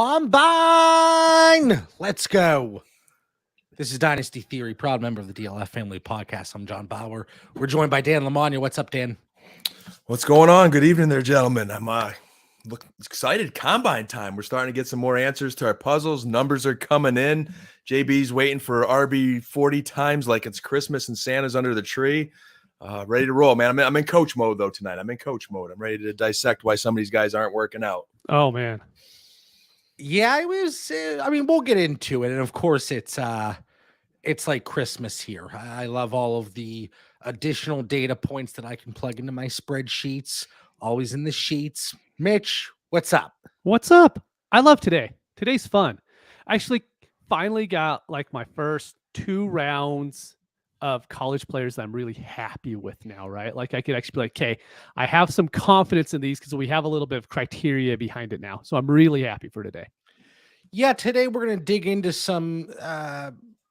Combine! Let's go. This is Dynasty Theory, proud member of the DLF Family of Podcasts. I'm John Bauer. We're joined by Dan Lamagna. What's up, Dan? What's going on? Good evening there, gentlemen. I'm excited. Combine time. We're starting to get some more answers to our puzzles. Numbers are coming in. JB's waiting for RB 40 times like it's Christmas and Santa's under the tree. Ready to roll, man. I'm in coach mode, though, tonight. I'm in coach mode. I'm ready to dissect why some of these guys aren't working out. Oh, man. Yeah, it was. We'll get into it. And, of course, it's like Christmas here. I love all of the additional data points that I can plug into my spreadsheets, always in the sheets. Mitch, what's up? What's up? I love today. Today's fun. I actually finally got like my first 2 rounds of college players that I'm really happy with now, right? Like I could actually be like, okay, I have some confidence in these because we have a little bit of criteria behind it now. So I'm really happy for today. Yeah, today we're going to dig into some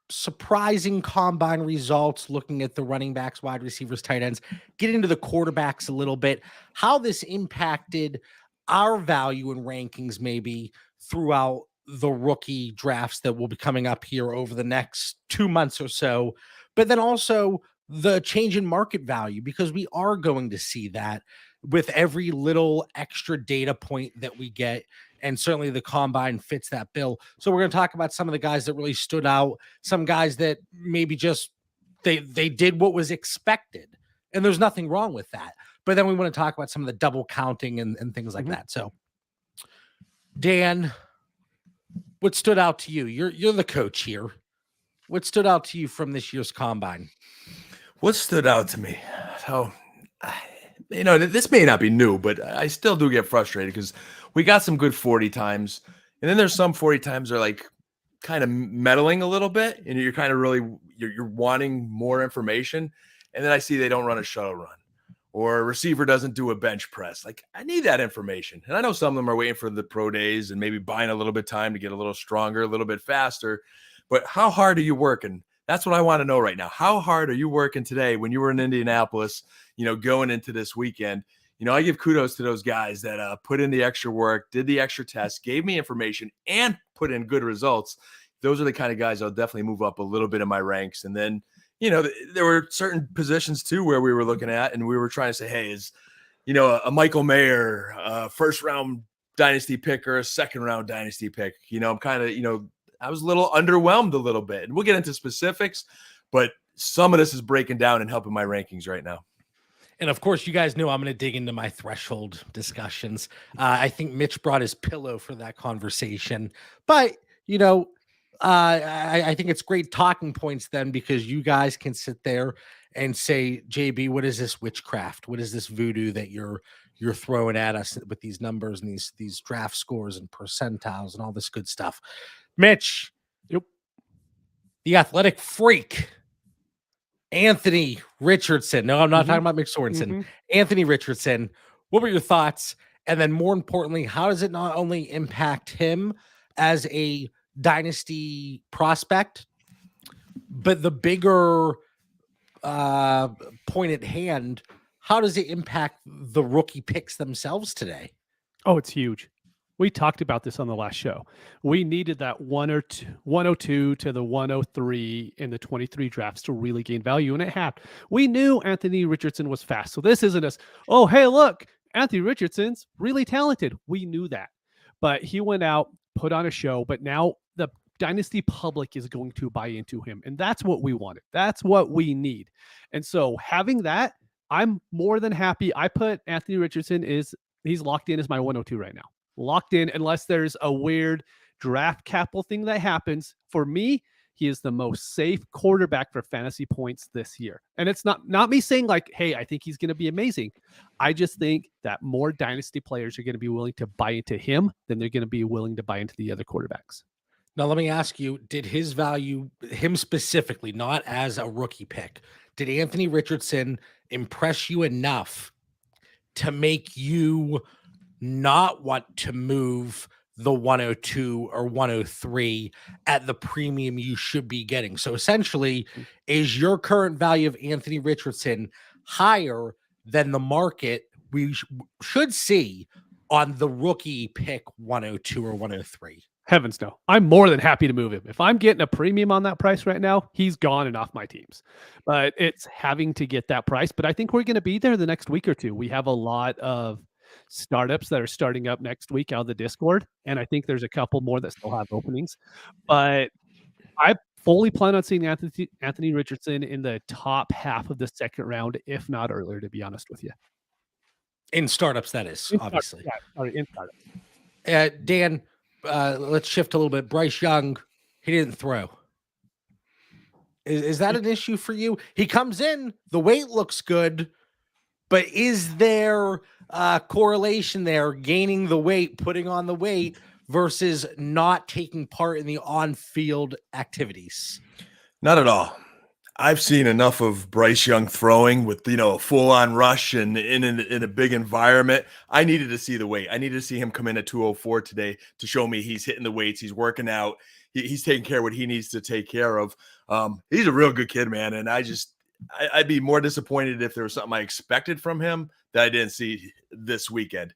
surprising combine results, looking at the running backs, wide receivers, tight ends, get into the quarterbacks a little bit, how this impacted our value and rankings maybe throughout the rookie drafts that will be coming up here over the next 2 months or so, but then also the change in market value, because we are going to see that with every little extra data point that we get. And certainly the combine fits that bill. So we're going to talk about some of the guys that really stood out, some guys that maybe just they did what was expected. And there's nothing wrong with that. But then we want to talk about some of the double counting and things like that. So Dan, what stood out to you? You're the coach here. What stood out to you from this year's combine? What stood out to me? So, this may not be new, but I still do get frustrated because we got some good 40 times. And then there's some 40 times that are like kind of meddling a little bit. And you're kind of really, you're wanting more information. And then I see they don't run a shuttle run or a receiver doesn't do a bench press. Like I need that information. And I know some of them are waiting for the pro days and maybe buying a little bit of time to get a little stronger, a little bit faster. But how hard are you working? That's what I want to know right now. How hard are you working today when you were in Indianapolis, going into this weekend? I give kudos to those guys that put in the extra work, did the extra tests, gave me information, and put in good results. Those are the kind of guys I'll definitely move up a little bit in my ranks. And then, there were certain positions too where we were looking at and we were trying to say, hey, is, a Michael Mayer, first round dynasty pick or a second round dynasty pick? I'm kind of, I was a little underwhelmed a little bit. And we'll get into specifics, but some of this is breaking down and helping my rankings right now. And of course, you guys know I'm going to dig into my threshold discussions. I think Mitch brought his pillow for that conversation. But, I think it's great talking points then, because you guys can sit there and say, JB, what is this witchcraft? What is this voodoo that you're throwing at us with these numbers and these draft scores and percentiles and all this good stuff? Mitch, the athletic freak, Anthony Richardson. No, I'm not talking about Mitch Sorensen. Anthony Richardson. What were your thoughts? And then more importantly, how does it not only impact him as a dynasty prospect, but the bigger point at hand, how does it impact the rookie picks themselves today? Oh, it's huge. We talked about this on the last show. We needed that 102 to the 103 in the 23 drafts to really gain value, and it happened. We knew Anthony Richardson was fast. So this isn't us, oh, hey, look, Anthony Richardson's really talented. We knew that. But he went out, put on a show, but now the dynasty public is going to buy into him, and that's what we wanted. That's what we need. And so having that, I'm more than happy. I put Anthony Richardson he's locked in as my 102 right now. Locked in, unless there's a weird draft capital thing that happens. For me, he is the most safe quarterback for fantasy points this year. And it's not me saying like, hey, I think he's going to be amazing. I just think that more dynasty players are going to be willing to buy into him than they're going to be willing to buy into the other quarterbacks. Now, let me ask you, did his value, him specifically, not as a rookie pick, did Anthony Richardson impress you enough to make you not want to move the 102 or 103 at the premium you should be getting? So essentially, is your current value of Anthony Richardson higher than the market we should see on the rookie pick 102 or 103. Heavens no. I'm more than happy to move him. If I'm getting a premium on that price right now, he's gone and off my teams. But it's having to get that price. But I think we're going to be there the next week or two. We have a lot of startups that are starting up next week out of the Discord. And I think there's a couple more that still have openings. But I fully plan on seeing Anthony Richardson in the top half of the second round, if not earlier, to be honest with you. In startups, that is, obviously. In startups. Dan, let's shift a little bit. Bryce Young, he didn't throw. Is that an issue for you? He comes in, the weight looks good, but is there correlation there, gaining the weight, putting on the weight versus not taking part in the on-field activities? Not at all. I've seen enough of Bryce Young throwing with, a full-on rush and in a big environment. I needed to see the weight. I needed to see him come in at 204 today to show me he's hitting the weights, he's working out, he's taking care of what he needs to take care of. He's a real good kid, man, and I'd be more disappointed if there was something I expected from him that I didn't see this weekend.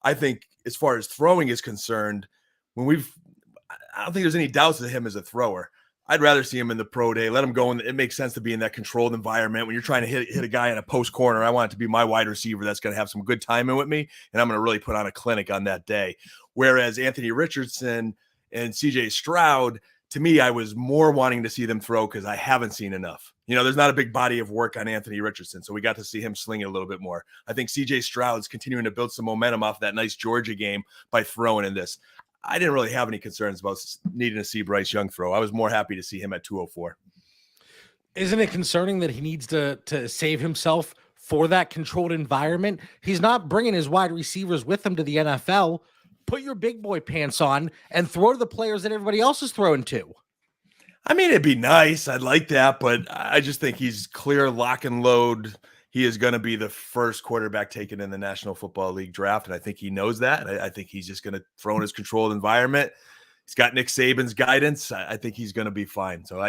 I think as far as throwing is concerned, I don't think there's any doubts of him as a thrower. I'd rather see him in the pro day. Let him go. And it makes sense to be in that controlled environment. When you're trying to hit a guy in a post corner, I want it to be my wide receiver that's going to have some good timing with me, and I'm going to really put on a clinic on that day. Whereas Anthony Richardson and CJ Stroud, to me, I was more wanting to see them throw because I haven't seen enough. There's not a big body of work on Anthony Richardson, so we got to see him sling it a little bit more. I think CJ Stroud's continuing to build some momentum off that nice Georgia game by throwing in this. I didn't really have any concerns about needing to see Bryce Young throw. I was more happy to see him at 204. Isn't it concerning that he needs to save himself for that controlled environment? He's not bringing his wide receivers with him to the NFL. Put your big boy pants on and throw to the players that everybody else is throwing to. I mean, it'd be nice. I'd like that, but I just think he's clear lock and load. He is going to be the first quarterback taken in the National Football League draft, and I think he knows that. I think he's just going to throw in his controlled environment. He's got Nick Saban's guidance. I think he's going to be fine. So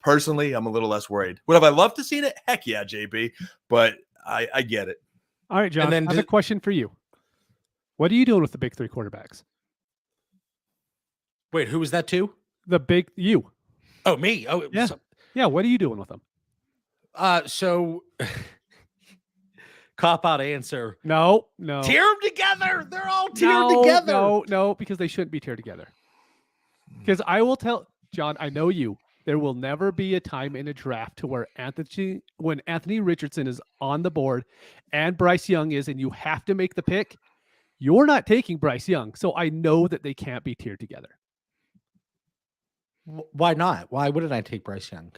personally, I'm a little less worried. Would have I loved to seen it? Heck yeah, JB. But I get it. All right, John, I have a question for you. What are you doing with the big three quarterbacks? Wait, who was that to? You. Oh, me. Oh, yeah. Yeah, what are you doing with them? So cop out answer. No. Tear them together. They're all tiered together. No, because they shouldn't be tiered together. Because I will tell John, I know you. There will never be a time in a draft to where when Anthony Richardson is on the board and Bryce Young is, and you have to make the pick, you're not taking Bryce Young. So I know that they can't be tiered together. Why not? Why wouldn't I take Bryce Young?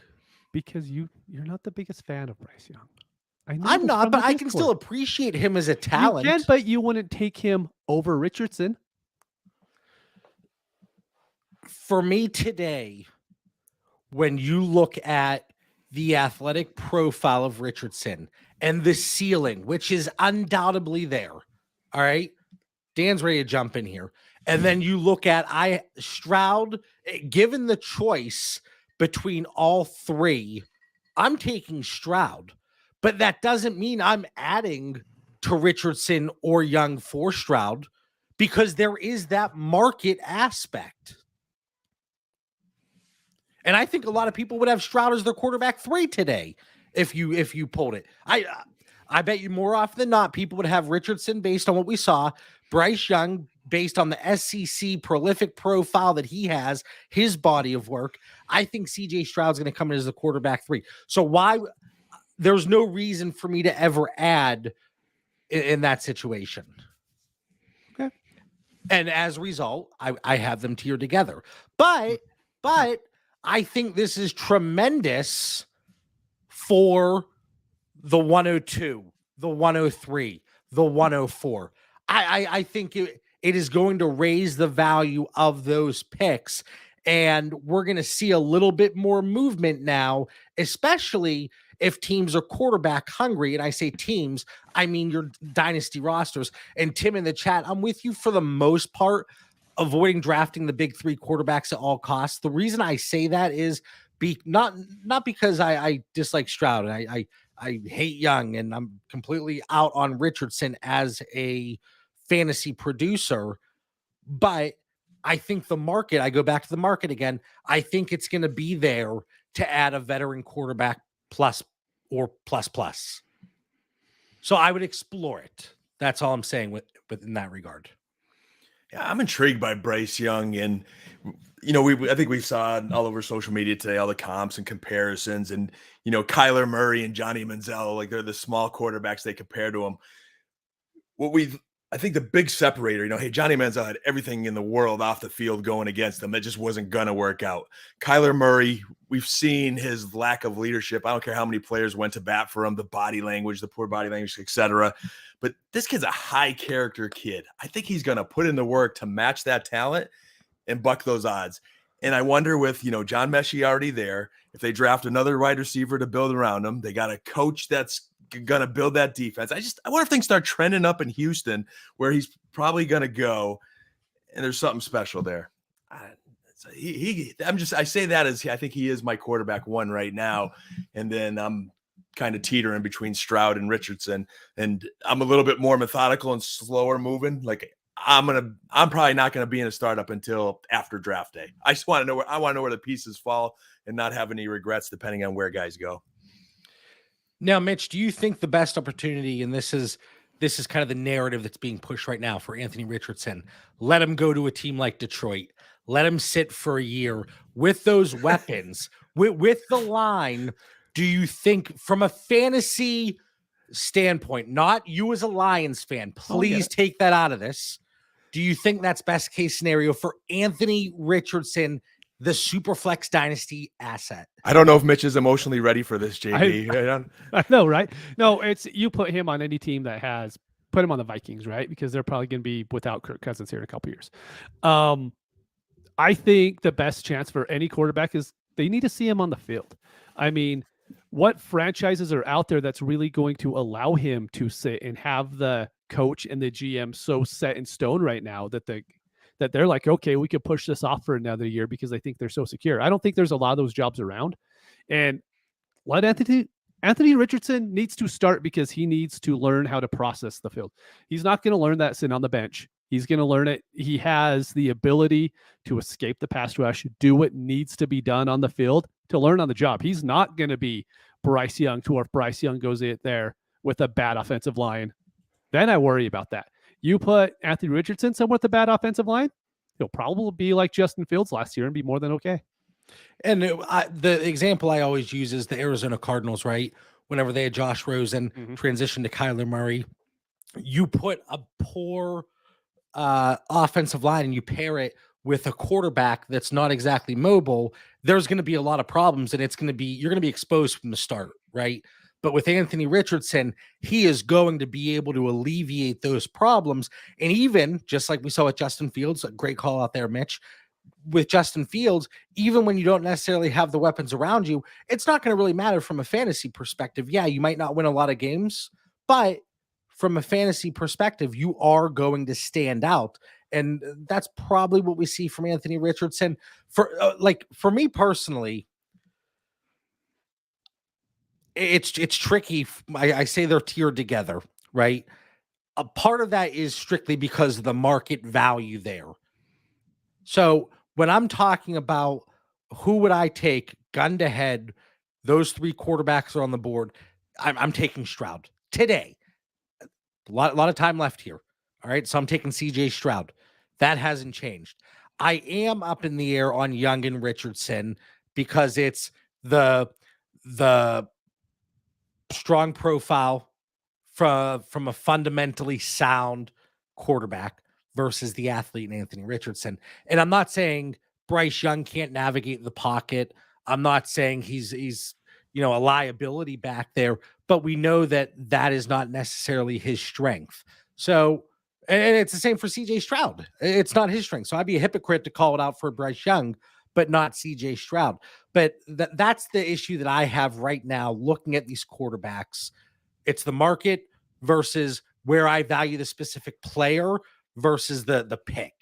Because you're not the biggest fan of Bryce Young. I'm not, but I can still appreciate him as a talent. You can, but you wouldn't take him over Richardson. For me today, when you look at the athletic profile of Richardson and the ceiling, which is undoubtedly there, all right? Dan's ready to jump in here. And then you look at Stroud, given the choice between all three, I'm taking Stroud. But that doesn't mean I'm adding to Richardson or Young for Stroud, because there is that market aspect. And I think a lot of people would have Stroud as their quarterback 3 today if you pulled it. I bet you more often than not, people would have Richardson based on what we saw, Bryce Young based on the SEC prolific profile that he has, his body of work. I think CJ Stroud's going to come in as the quarterback 3. So there's no reason for me to ever add in that situation. Okay. And as a result, I have them tiered together. But I think this is tremendous for the 102, the 103, the 104. I think it is going to raise the value of those picks, and we're going to see a little bit more movement now, especially if teams are quarterback hungry. And I say teams, I mean your dynasty rosters. And Tim in the chat, I'm with you for the most part, avoiding drafting the big 3 quarterbacks at all costs. The reason I say that is not because I dislike Stroud and I hate Young, and I'm completely out on Richardson as a fantasy producer. But I think the market, I go back to the market again, I think it's going to be there to add a veteran quarterback plus or plus plus. So I would explore it. That's all I'm saying within that regard. Yeah, I'm intrigued by Bryce Young, and I think we saw all over social media today all the comps and comparisons, and Kyler Murray and Johnny Manziel, like they're the small quarterbacks they compare to him. I think the big separator, hey, Johnny Manziel had everything in the world off the field going against him. That just wasn't going to work out. Kyler Murray, we've seen his lack of leadership. I don't care how many players went to bat for him, the body language, the poor body language, etc. But this kid's a high character kid. I think he's going to put in the work to match that talent and buck those odds. And I wonder with, John Mechie already there, if they draft another wide receiver to build around him, they got a coach that's going to build that defense. I wonder if things start trending up in Houston where he's probably going to go and there's something special there. I say that as I think he is my quarterback one right now. And then I'm kind of teetering between Stroud and Richardson, and I'm a little bit more methodical and slower moving. Like I'm probably not going to be in a startup until after draft day. I just want to know where the pieces fall and not have any regrets depending on where guys go. Now, Mitch, do you think the best opportunity, and this is kind of the narrative that's being pushed right now for Anthony Richardson, let him go to a team like Detroit, let him sit for a year with those weapons, with the line? Do you think from a fantasy standpoint, not you as a Lions fan, please take that out of this. Do you think that's best case scenario for Anthony Richardson, the Superflex Dynasty asset? I don't know if Mitch is emotionally ready for this, JB. I know, right? No, it's you put him on any team that has put him on the Vikings, right? Because they're probably going to be without Kirk Cousins here in a couple years. I think the best chance for any quarterback is they need to see him on the field. I mean, what franchises are out there that's really going to allow him to sit and have the coach and the GM so set in stone right now that they're like, okay, we could push this off for another year because I think they're so secure. I don't think there's a lot of those jobs around. And let Anthony Richardson needs to start because he needs to learn how to process the field. He's not going to learn that sitting on the bench. He's going to learn it. He has the ability to escape the pass rush, do what needs to be done on the field to learn on the job. He's not going to be Bryce Young, to where Bryce Young goes in there with a bad offensive line. Then I worry about that. You put Anthony Richardson somewhere with a bad offensive line, he'll probably be like Justin Fields last year and be more than okay. And the example I always use is the Arizona Cardinals, right? Whenever they had Josh Rosen transition to Kyler Murray, you put a poor offensive line and you pair it with a quarterback that's not exactly mobile, there's going to be a lot of problems, and you're going to be exposed from the start, right? But with Anthony Richardson, he is going to be able to alleviate those problems. And even just like we saw with Justin Fields, a great call out there, Mitch, with Justin Fields, even when you don't necessarily have the weapons around you, it's not going to really matter from a fantasy perspective. Yeah, you might not win a lot of games, but from a fantasy perspective, you are going to stand out. And that's probably what we see from Anthony Richardson. For me personally, it's tricky. I say they're tiered together, right? A part of that is strictly because of the market value there. So when I'm talking about who would I take gun to head, those three quarterbacks are on the board. I'm taking Stroud today. A lot of time left here. All right. So I'm taking CJ Stroud. That hasn't changed. I am up in the air on Young and Richardson because it's the strong profile from a fundamentally sound quarterback versus the athlete in Anthony Richardson. And I'm not saying Bryce Young can't navigate the pocket. I'm not saying he's a liability back there, but we know that is not necessarily his strength. So, and it's the same for CJ Stroud. It's not his strength. So I'd be a hypocrite to call it out for Bryce Young, but not CJ Stroud. But that's the issue that I have right now looking at these quarterbacks. It's the market versus where I value the specific player versus the pick.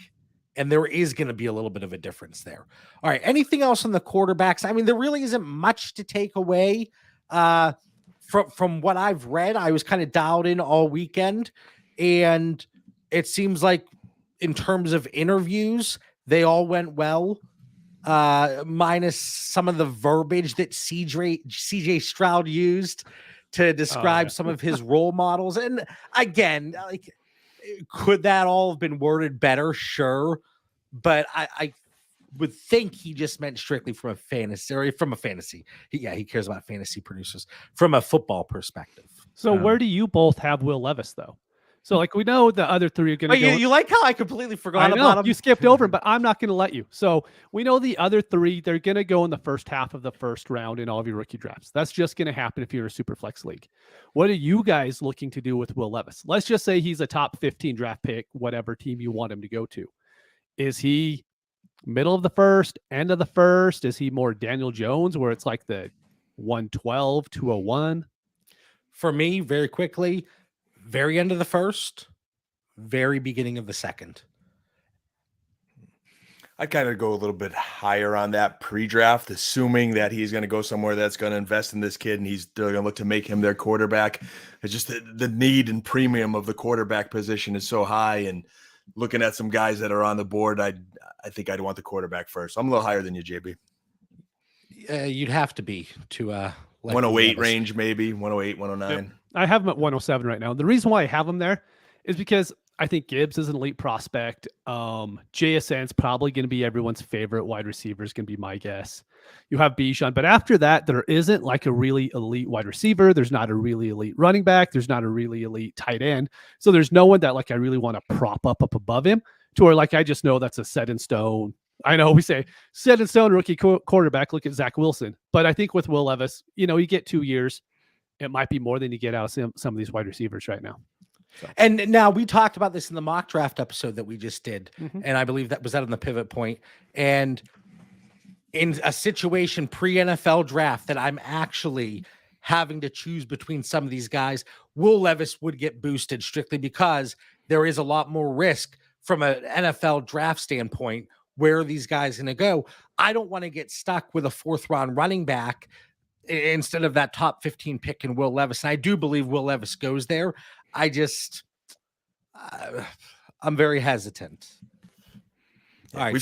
And there is going to be a little bit of a difference there. All right. Anything else on the quarterbacks? I mean, there really isn't much to take away from what I've read. I was kind of dialed in all weekend, and it seems like in terms of interviews, they all went well, minus some of the verbiage that CJ Stroud used to describe some of his role models. And again, like, could that all have been worded better? Sure. But I would think he just meant strictly from a fantasy, or from a fantasy. He cares about fantasy producers from a football perspective. So where do you both have Will Levis, though? So, like, we know the other three are going to go. You like how I completely forgot about him? You skipped over him, but I'm not going to let you. So we know the other three, they're going to go in the first half of the first round in all of your rookie drafts. That's just going to happen if you're a super flex league. What are you guys looking to do with Will Levis? Let's just say he's a top 15 draft pick, whatever team you want him to go to. Is he middle of the first, end of the first? Is he more Daniel Jones, where it's like the 112, 201? For me, very quickly, very end of the first, very beginning of the second. I'd kind of go a little bit higher on that pre-draft, assuming that he's going to go somewhere that's going to invest in this kid and they're going to look to make him their quarterback. It's just the need and premium of the quarterback position is so high, and looking at some guys that are on the board, I think I'd want the quarterback first. I'm a little higher than you, JB. You'd have to be to 108 range, maybe 108, 109. Yep. I have him at 107 right now. The reason why I have him there is because I think Gibbs is an elite prospect. JSN's probably going to be everyone's favorite wide receiver, is going to be my guess. You have Bijan, but after that, there isn't like a really elite wide receiver. There's not a really elite running back. There's not a really elite tight end. So there's no one that like I really want to prop up above him to where like I just know that's a set in stone. I know we say set in stone rookie quarterback. Look at Zach Wilson. But I think with Will Levis, you get 2 years. It might be more than you get out of some of these wide receivers right now. So. And now we talked about this in the mock draft episode that we just did. And I believe that was on the pivot point. And in a situation pre-NFL draft that I'm actually having to choose between some of these guys, Will Levis would get boosted strictly because there is a lot more risk from an NFL draft standpoint. Where are these guys going to go? I don't want to get stuck with a 4th round running back instead of that top 15 pick in Will Levis. And I do believe Will Levis goes there. I just, I'm very hesitant. All right. We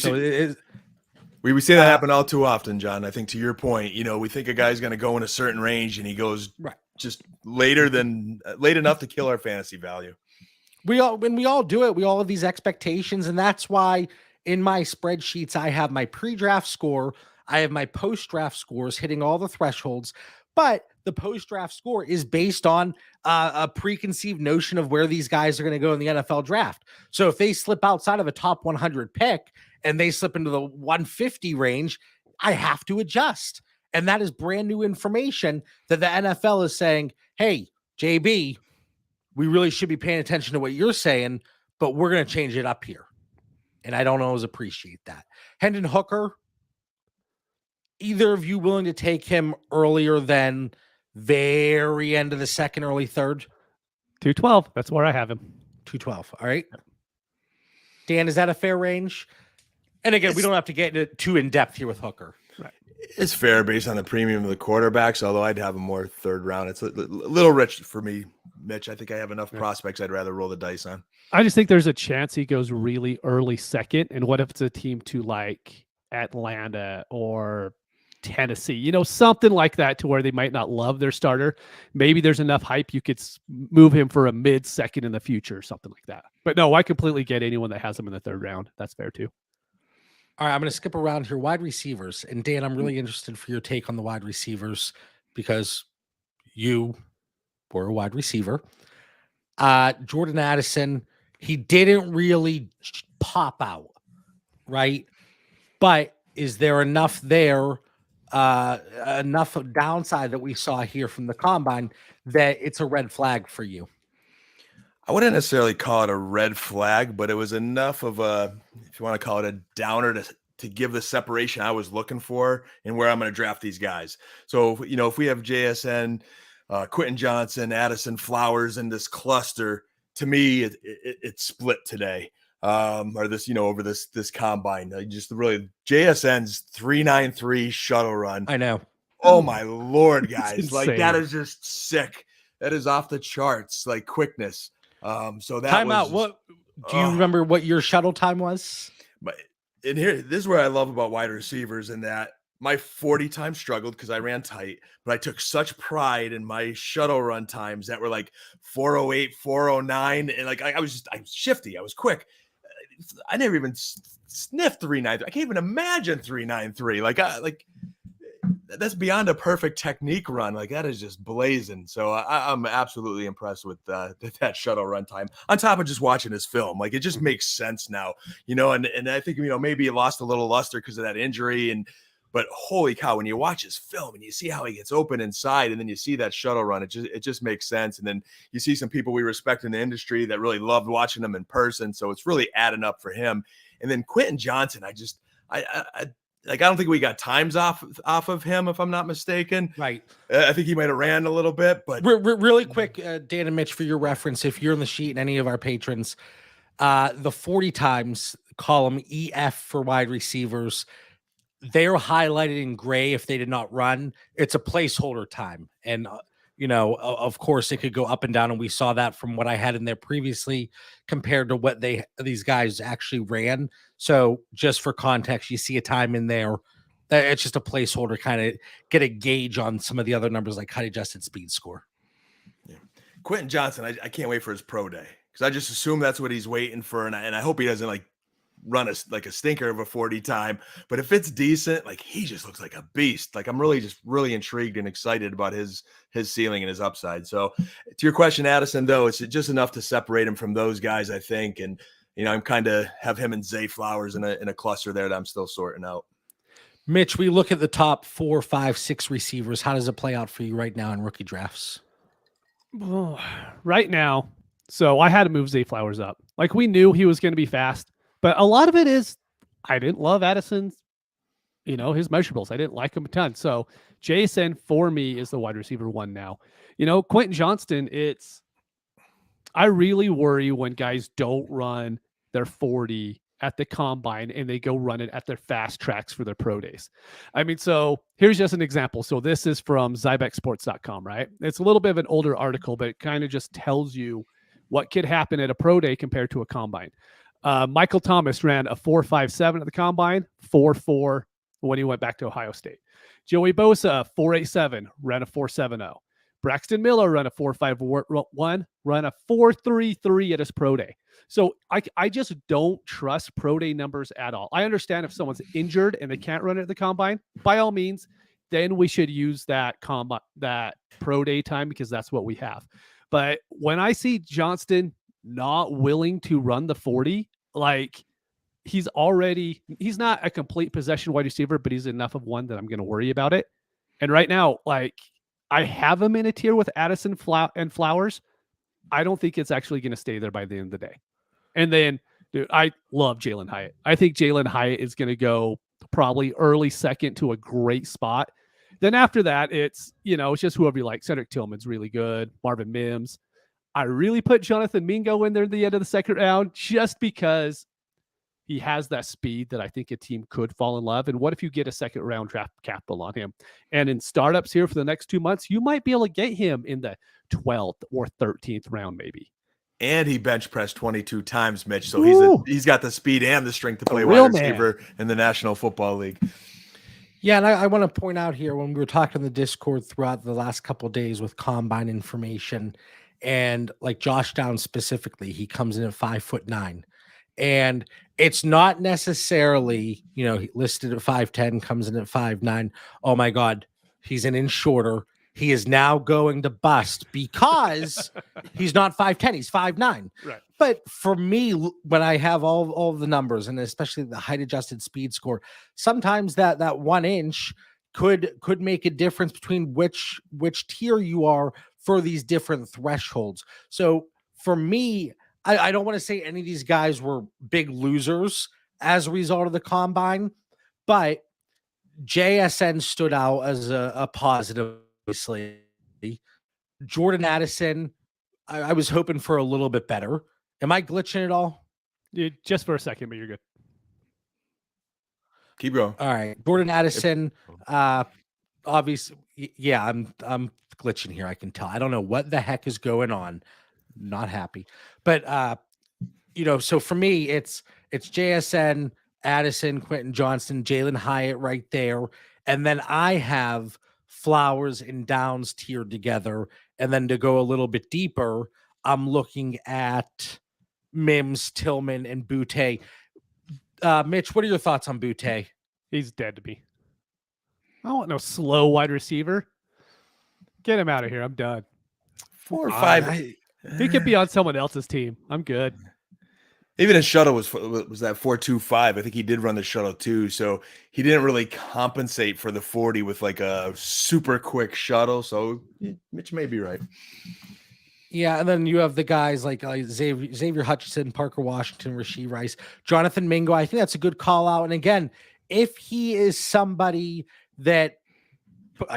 see that happen all too often, John. I think to your point, we think a guy's going to go in a certain range and he goes just late enough to kill our fantasy value. When we all do it, we all have these expectations. And that's why in my spreadsheets, I have my pre-draft score. I have my post-draft scores hitting all the thresholds, but the post-draft score is based on a preconceived notion of where these guys are going to go in the NFL draft. So if they slip outside of a top 100 pick and they slip into the 150 range, I have to adjust. And that is brand new information that the NFL is saying, hey, JB, we really should be paying attention to what you're saying, but we're going to change it up here. And I don't always appreciate that. Hendon Hooker, either of you willing to take him earlier than very end of the second, early third? 212. That's where I have him. 212. All right. Dan, is that a fair range? And again, we don't have to get too in depth here with Hooker. Right. It's fair based on the premium of the quarterbacks, although I'd have him more 3rd round. It's a little rich for me, Mitch. I think I have enough prospects I'd rather roll the dice on. I just think there's a chance he goes really early second. And what if it's a team to like Atlanta or Tennessee, something like that, to where they might not love their starter. Maybe there's enough hype you could move him for a mid-second in the future or something like that. But no, I completely get anyone that has him in the 3rd round. That's fair too. All right, I'm going to skip around here. Wide receivers. And Dan, I'm really interested for your take on the wide receivers because you were a wide receiver. Jordan Addison, he didn't really pop out, right? But is there enough there, enough downside that we saw here from the combine that it's a red flag for you? I wouldn't necessarily call it a red flag, but it was enough of a, if you want to call it a downer, to give the separation I was looking for and where I'm going to draft these guys. So, if we have JSN, Quentin Johnson, Addison, Flowers in this cluster, to me, it split today. Or this, over this combine. Just really JSN's 3.93 shuttle run. I know. Oh my Lord, guys. Like, that is just sick. That is off the charts, like quickness. So that timeout. What Do you remember what your shuttle time was? But and here, this is where I love about wide receivers, in that my 40 time struggled because I ran tight, but I took such pride in my shuttle run times that were like 408, 409. And like I was shifty, I was quick. I never even sniffed 393. I can't even imagine 393. That's beyond a perfect technique run. Like that is just blazing. So I'm absolutely impressed with that shuttle run time. On top of just watching his film, like it just makes sense now, And I think maybe it lost a little luster because of that injury, but holy cow, when you watch his film and you see how he gets open inside, and then you see that shuttle run, it just makes sense. And then you see some people we respect in the industry that really loved watching him in person. So it's really adding up for him. And then Quentin Johnson, I don't think we got times off of him, if I'm not mistaken. Right. I think he might have ran a little bit, but really quick, Dan and Mitch, for your reference, if you're in the sheet and any of our patrons, the 40 times column EF for wide receivers, they're highlighted in gray if they did not run. It's a placeholder time. And, of course, it could go up and down. And we saw that from what I had in there previously compared to what these guys actually ran. So just for context, you see a time in there. It's just a placeholder, kind of get a gauge on some of the other numbers like height adjusted speed score. Yeah. Quentin Johnson, I can't wait for his pro day because I just assume that's what he's waiting for. And I hope he doesn't run a stinker of a 40 time, but if it's decent, he just looks like a beast. I'm really intrigued and excited about his ceiling and his upside. So to your question, Addison, though, it's just enough to separate him from those guys, I think. And, I'm kind of have him and Zay Flowers in a cluster there that I'm still sorting out. Mitch, we look at the top 4, 5, 6 receivers. How does it play out for you right now in rookie drafts? Right now, so I had to move Zay Flowers up. We knew he was going to be fast. But a lot of it is I didn't love Addison's, his measurables. I didn't like him a ton. So Jason for me is the wide receiver 1 now. Quentin Johnston, I really worry when guys don't run their 40 at the combine and they go run it at their fast tracks for their pro days. So here's just an example. So this is from zybexsports.com, right? It's a little bit of an older article, but it kind of just tells you what could happen at a pro day compared to a combine. Michael Thomas ran a 4.57 at the combine, 4.4 when he went back to Ohio State. Joey Bosa, 4.87, ran a 4.70. Braxton Miller ran a 4.51, ran a 4.33 at his pro day. So I just don't trust pro day numbers at all. I understand if someone's injured and they can't run it at the combine, by all means, then we should use that pro day time because that's what we have. But when I see Johnston not willing to run the 40, he's not a complete possession wide receiver, but he's enough of one that I'm going to worry about it. And right now, I have him in a tier with Addison and Flowers. I don't think it's actually going to stay there by the end of the day. And then, dude, I love Jalen Hyatt. I think Jalen Hyatt is going to go probably early second to a great spot. Then after that, it's just whoever you like. Cedric Tillman's really good. Marvin Mims. I really put Jonathan Mingo in there at the end of the second round just because he has that speed that I think a team could fall in love. And what if you get a second round draft capital on him? And in startups here for the next 2 months, you might be able to get him in the 12th or 13th round, maybe. And he bench pressed 22 times, Mitch. So he's got the speed and the strength to play wide receiver in the National Football League. Yeah, and I want to point out here, when we were talking in the Discord throughout the last couple of days with combine information, and Josh Downs specifically, he comes in at 5'9", and it's not necessarily, he listed at 5'10", comes in at 5'9". Oh my God, he's an inch shorter. He is now going to bust because he's not 5'10", he's 5'9". Right. But for me, when I have all the numbers, and especially the height adjusted speed score, sometimes that 1 inch could make a difference between which tier you are for these different thresholds. So for me, I don't want to say any of these guys were big losers as a result of the combine, but JSN stood out as a positive, obviously. Jordan Addison, I was hoping for a little bit better. Am I glitching at all? Just for a second, but you're good. Keep going. All right. Jordan Addison, obviously, yeah, I'm glitching here. I can tell. I don't know what the heck is going on. Not happy. But So for me, it's JSN, Addison, Quentin Johnston, Jalen Hyatt right there. And then I have Flowers and Downs tiered together. And then to go a little bit deeper, I'm looking at Mims, Tillman, and Butte. Mitch, what are your thoughts on Butte? He's dead to me. I don't want no slow wide receiver. Get him out of here. I'm done. 4 or 5. He could be on someone else's team. I'm good. Even his shuttle was that 4.25. I think he did run the shuttle too, so he didn't really compensate for the 40 with like a super quick shuttle. So Mitch may be right. Yeah, and then you have the guys like Xavier Hutchinson, Parker Washington, Rashee Rice, Jonathan Mingo. I think that's a good call out. And again, if he is somebody that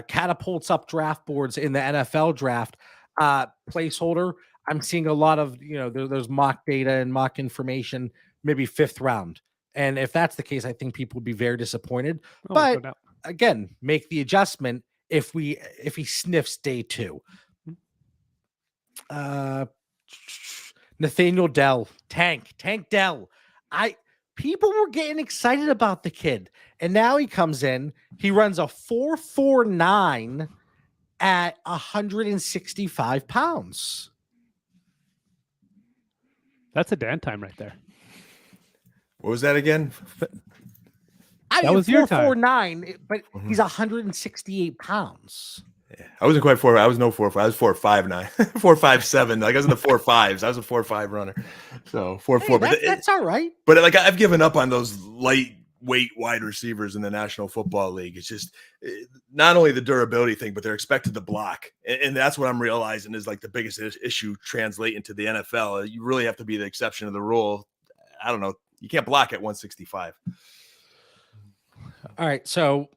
catapults up draft boards in the NFL draft, placeholder, I'm seeing a lot of, there's mock data and mock information, maybe 5th round. And if that's the case, I think people would be very disappointed. But again, make the adjustment if he sniffs day 2. Nathaniel Dell, Tank Dell. People were getting excited about the kid, and now he comes in. He runs a 4.49 at 165 pounds. That's a Dan time right there. What was that again? That was your time. 4.49, but he's 168 pounds. Yeah, I wasn't quite 4. I was no 4.5. I was 4.59, 4.57. Like I was in the 4.5s. I was a 4.5 runner. So 4.4. But that's all right. But like I've given up on those lightweight wide receivers in the National Football League. It's just not only the durability thing, but they're expected to block, and that's what I'm realizing is like the biggest issue translate into the NFL. You really have to be the exception of the rule. I don't know. You can't block at 165. All right, so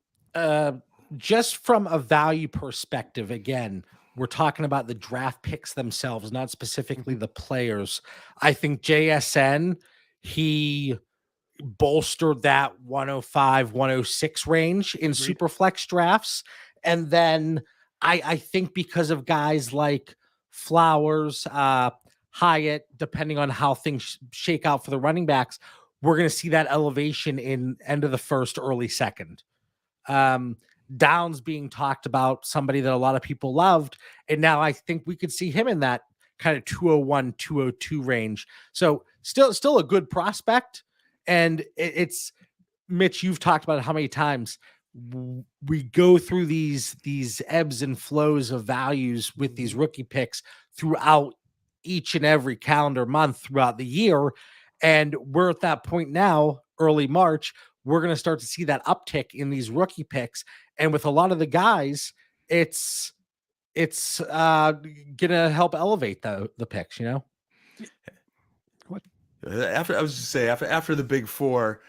just from a value perspective, again, we're talking about the draft picks themselves, not specifically the players. I think JSN, he bolstered that 105, 106 range in Superflex drafts. And then I think because of guys like Flowers, Hyatt, depending on how things shake out for the running backs, we're going to see that elevation in end of the first, early second. Downs being talked about, somebody that a lot of people loved. And now I think we could see him in that kind of 201, 202 range. So still a good prospect. And it's Mitch, you've talked about how many times we go through these ebbs and flows of values with these rookie picks throughout each and every calendar month throughout the year. And we're at that point now, early March, we're going to start to see that uptick in these rookie picks. And with a lot of the guys, it's going to help elevate the picks, What? After the big 4,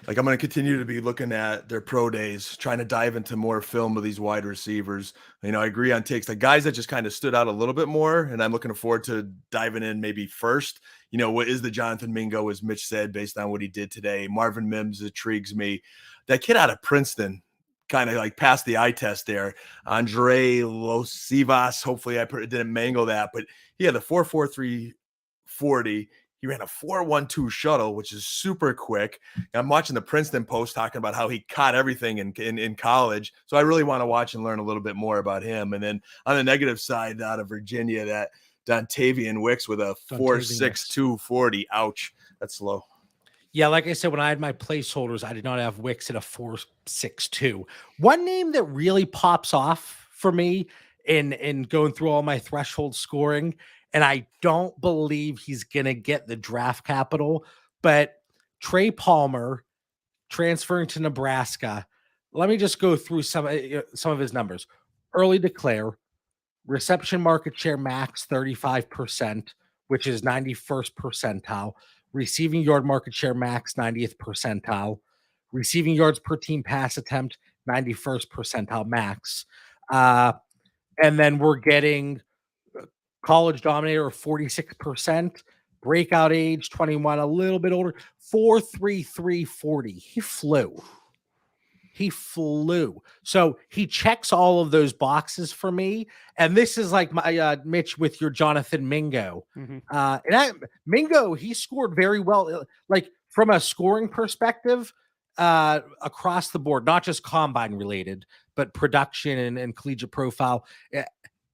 like I'm going to continue to be looking at their pro days, trying to dive into more film of these wide receivers. I agree on takes. The guys that just kind of stood out a little bit more, and I'm looking forward to diving in maybe first. What is the Jonathan Mingo, as Mitch said, based on what he did today. Marvin Mims intrigues me. That kid out of Princeton kind of like passed the eye test there. Andre Losivas, hopefully I didn't mangle that, but he had the 4.43 40. He ran a 4.12 shuttle, which is super quick. I'm watching the Princeton Post talking about how he caught everything in college. So I really want to watch and learn a little bit more about him. And then on the negative side, out of Virginia, that Dontavian Wicks with a 4.62 40. Ouch. That's slow. Yeah, like I said, when I had my placeholders, I did not have Wicks at a 4.62. One name that really pops off for me in going through all my threshold scoring, and I don't believe he's going to get the draft capital, but Trey Palmer transferring to Nebraska. Let me just go through some of his numbers. Early declare, reception market share max 35%, which is 91st percentile. Receiving yard market share max 90th percentile. Receiving yards per team pass attempt 91st percentile max. And then we're getting college dominator of 46%, breakout age 21, a little bit older, 4.33 40. He He flew. So he checks all of those boxes for me. And this is like my Mitch with your Jonathan Mingo. Mingo, he scored very well, like from a scoring perspective, across the board, not just combine related, but production and collegiate profile.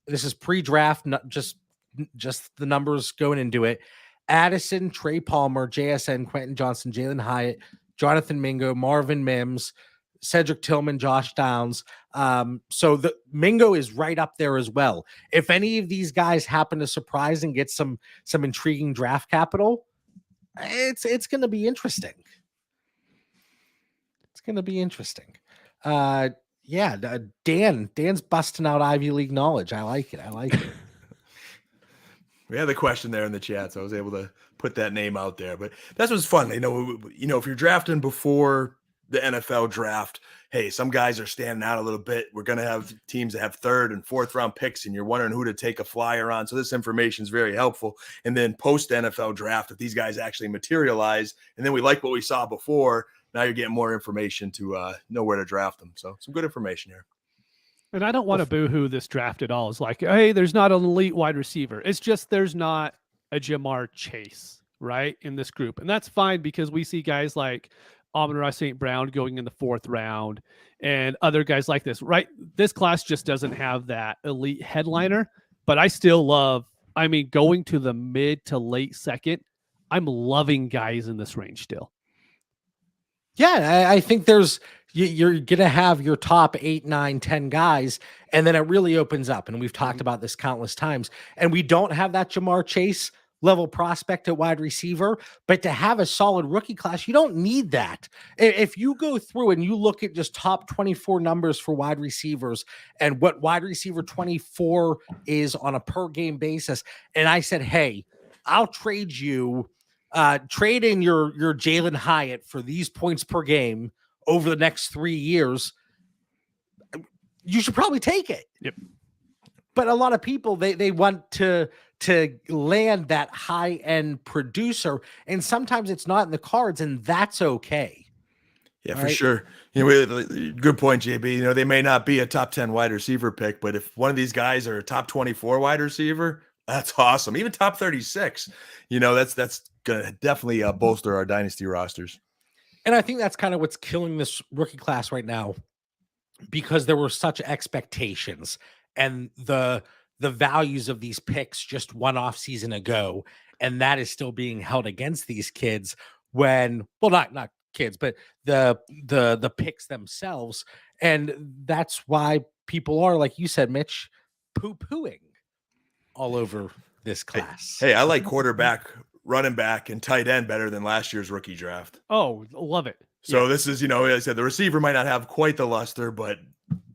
This is pre-draft, not just the numbers going into it. Addison, Trey Palmer, JSN, Quentin Johnson, Jalen Hyatt, Jonathan Mingo, Marvin Mims, Cedric Tillman, Josh Downs. So the Mingo is right up there as well. If any of these guys happen to surprise and get some intriguing draft capital, it's going to be interesting. It's going to be interesting. Dan's busting out Ivy League knowledge. I like it. We had the question there in the chat, so I was able to put that name out there. But that's what's fun. If you're drafting before the NFL draft, hey, some guys are standing out a little bit. We're going to have teams that have 3rd and 4th round picks, and you're wondering who to take a flyer on. So this information is very helpful. And then post NFL draft, if these guys actually materialize, and then we like what we saw before, now you're getting more information to know where to draft them. So some good information here. And I don't want to boo-hoo this draft at all. It's like, hey, there's not an elite wide receiver. It's just there's not a Jamar Chase, right, in this group. And that's fine because we see guys like Amon-Ra St. Brown going in the 4th round and other guys like this, right? This class just doesn't have that elite headliner, but I still love, going to the mid to late 2nd, I'm loving guys in this range still. Yeah, I think you're going to have your top 8, 9, 10 guys, and then it really opens up. And we've talked about this countless times. And we don't have that Jamar Chase level prospect at wide receiver, but to have a solid rookie class, you don't need that. If you go through and you look at just top 24 numbers for wide receivers and what wide receiver 24 is on a per game basis, and I said, hey, I'll trade you. Trade in your Jalen Hyatt for these points per game over the next 3 years, you should probably take it. Yep. But a lot of people, they want to land that high-end producer, and sometimes it's not in the cards, and that's okay. Yeah, for sure. Good point, JB. They may not be a top 10 wide receiver pick, but if one of these guys are a top 24 wide receiver, that's awesome. Even top 36, that's going to definitely bolster our dynasty rosters. And I think that's kind of what's killing this rookie class right now, because there were such expectations and the values of these picks just one off season ago. And that is still being held against these kids not kids, but the picks themselves. And that's why people are, like you said, Mitch, poo-pooing all over this class. Hey, I like quarterback, running back, and tight end better than last year's rookie draft. Oh, love it. So This is, as I said, the receiver might not have quite the luster, but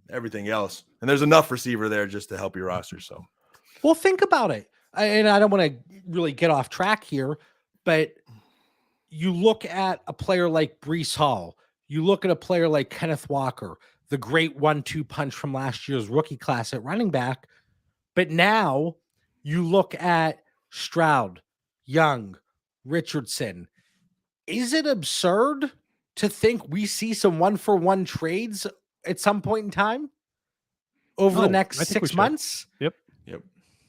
everything else. And there's enough receiver there just to help your roster. So, well, think about it. And I don't want to really get off track here, but you look at a player like Breece Hall, you look at a player like Kenneth Walker, the great 1-2 punch from last year's rookie class at running back. But now you look at Stroud, Young, Richardson. Is it absurd to think we see some 1-for-1 trades at some point in time over the next 6 months? Yep.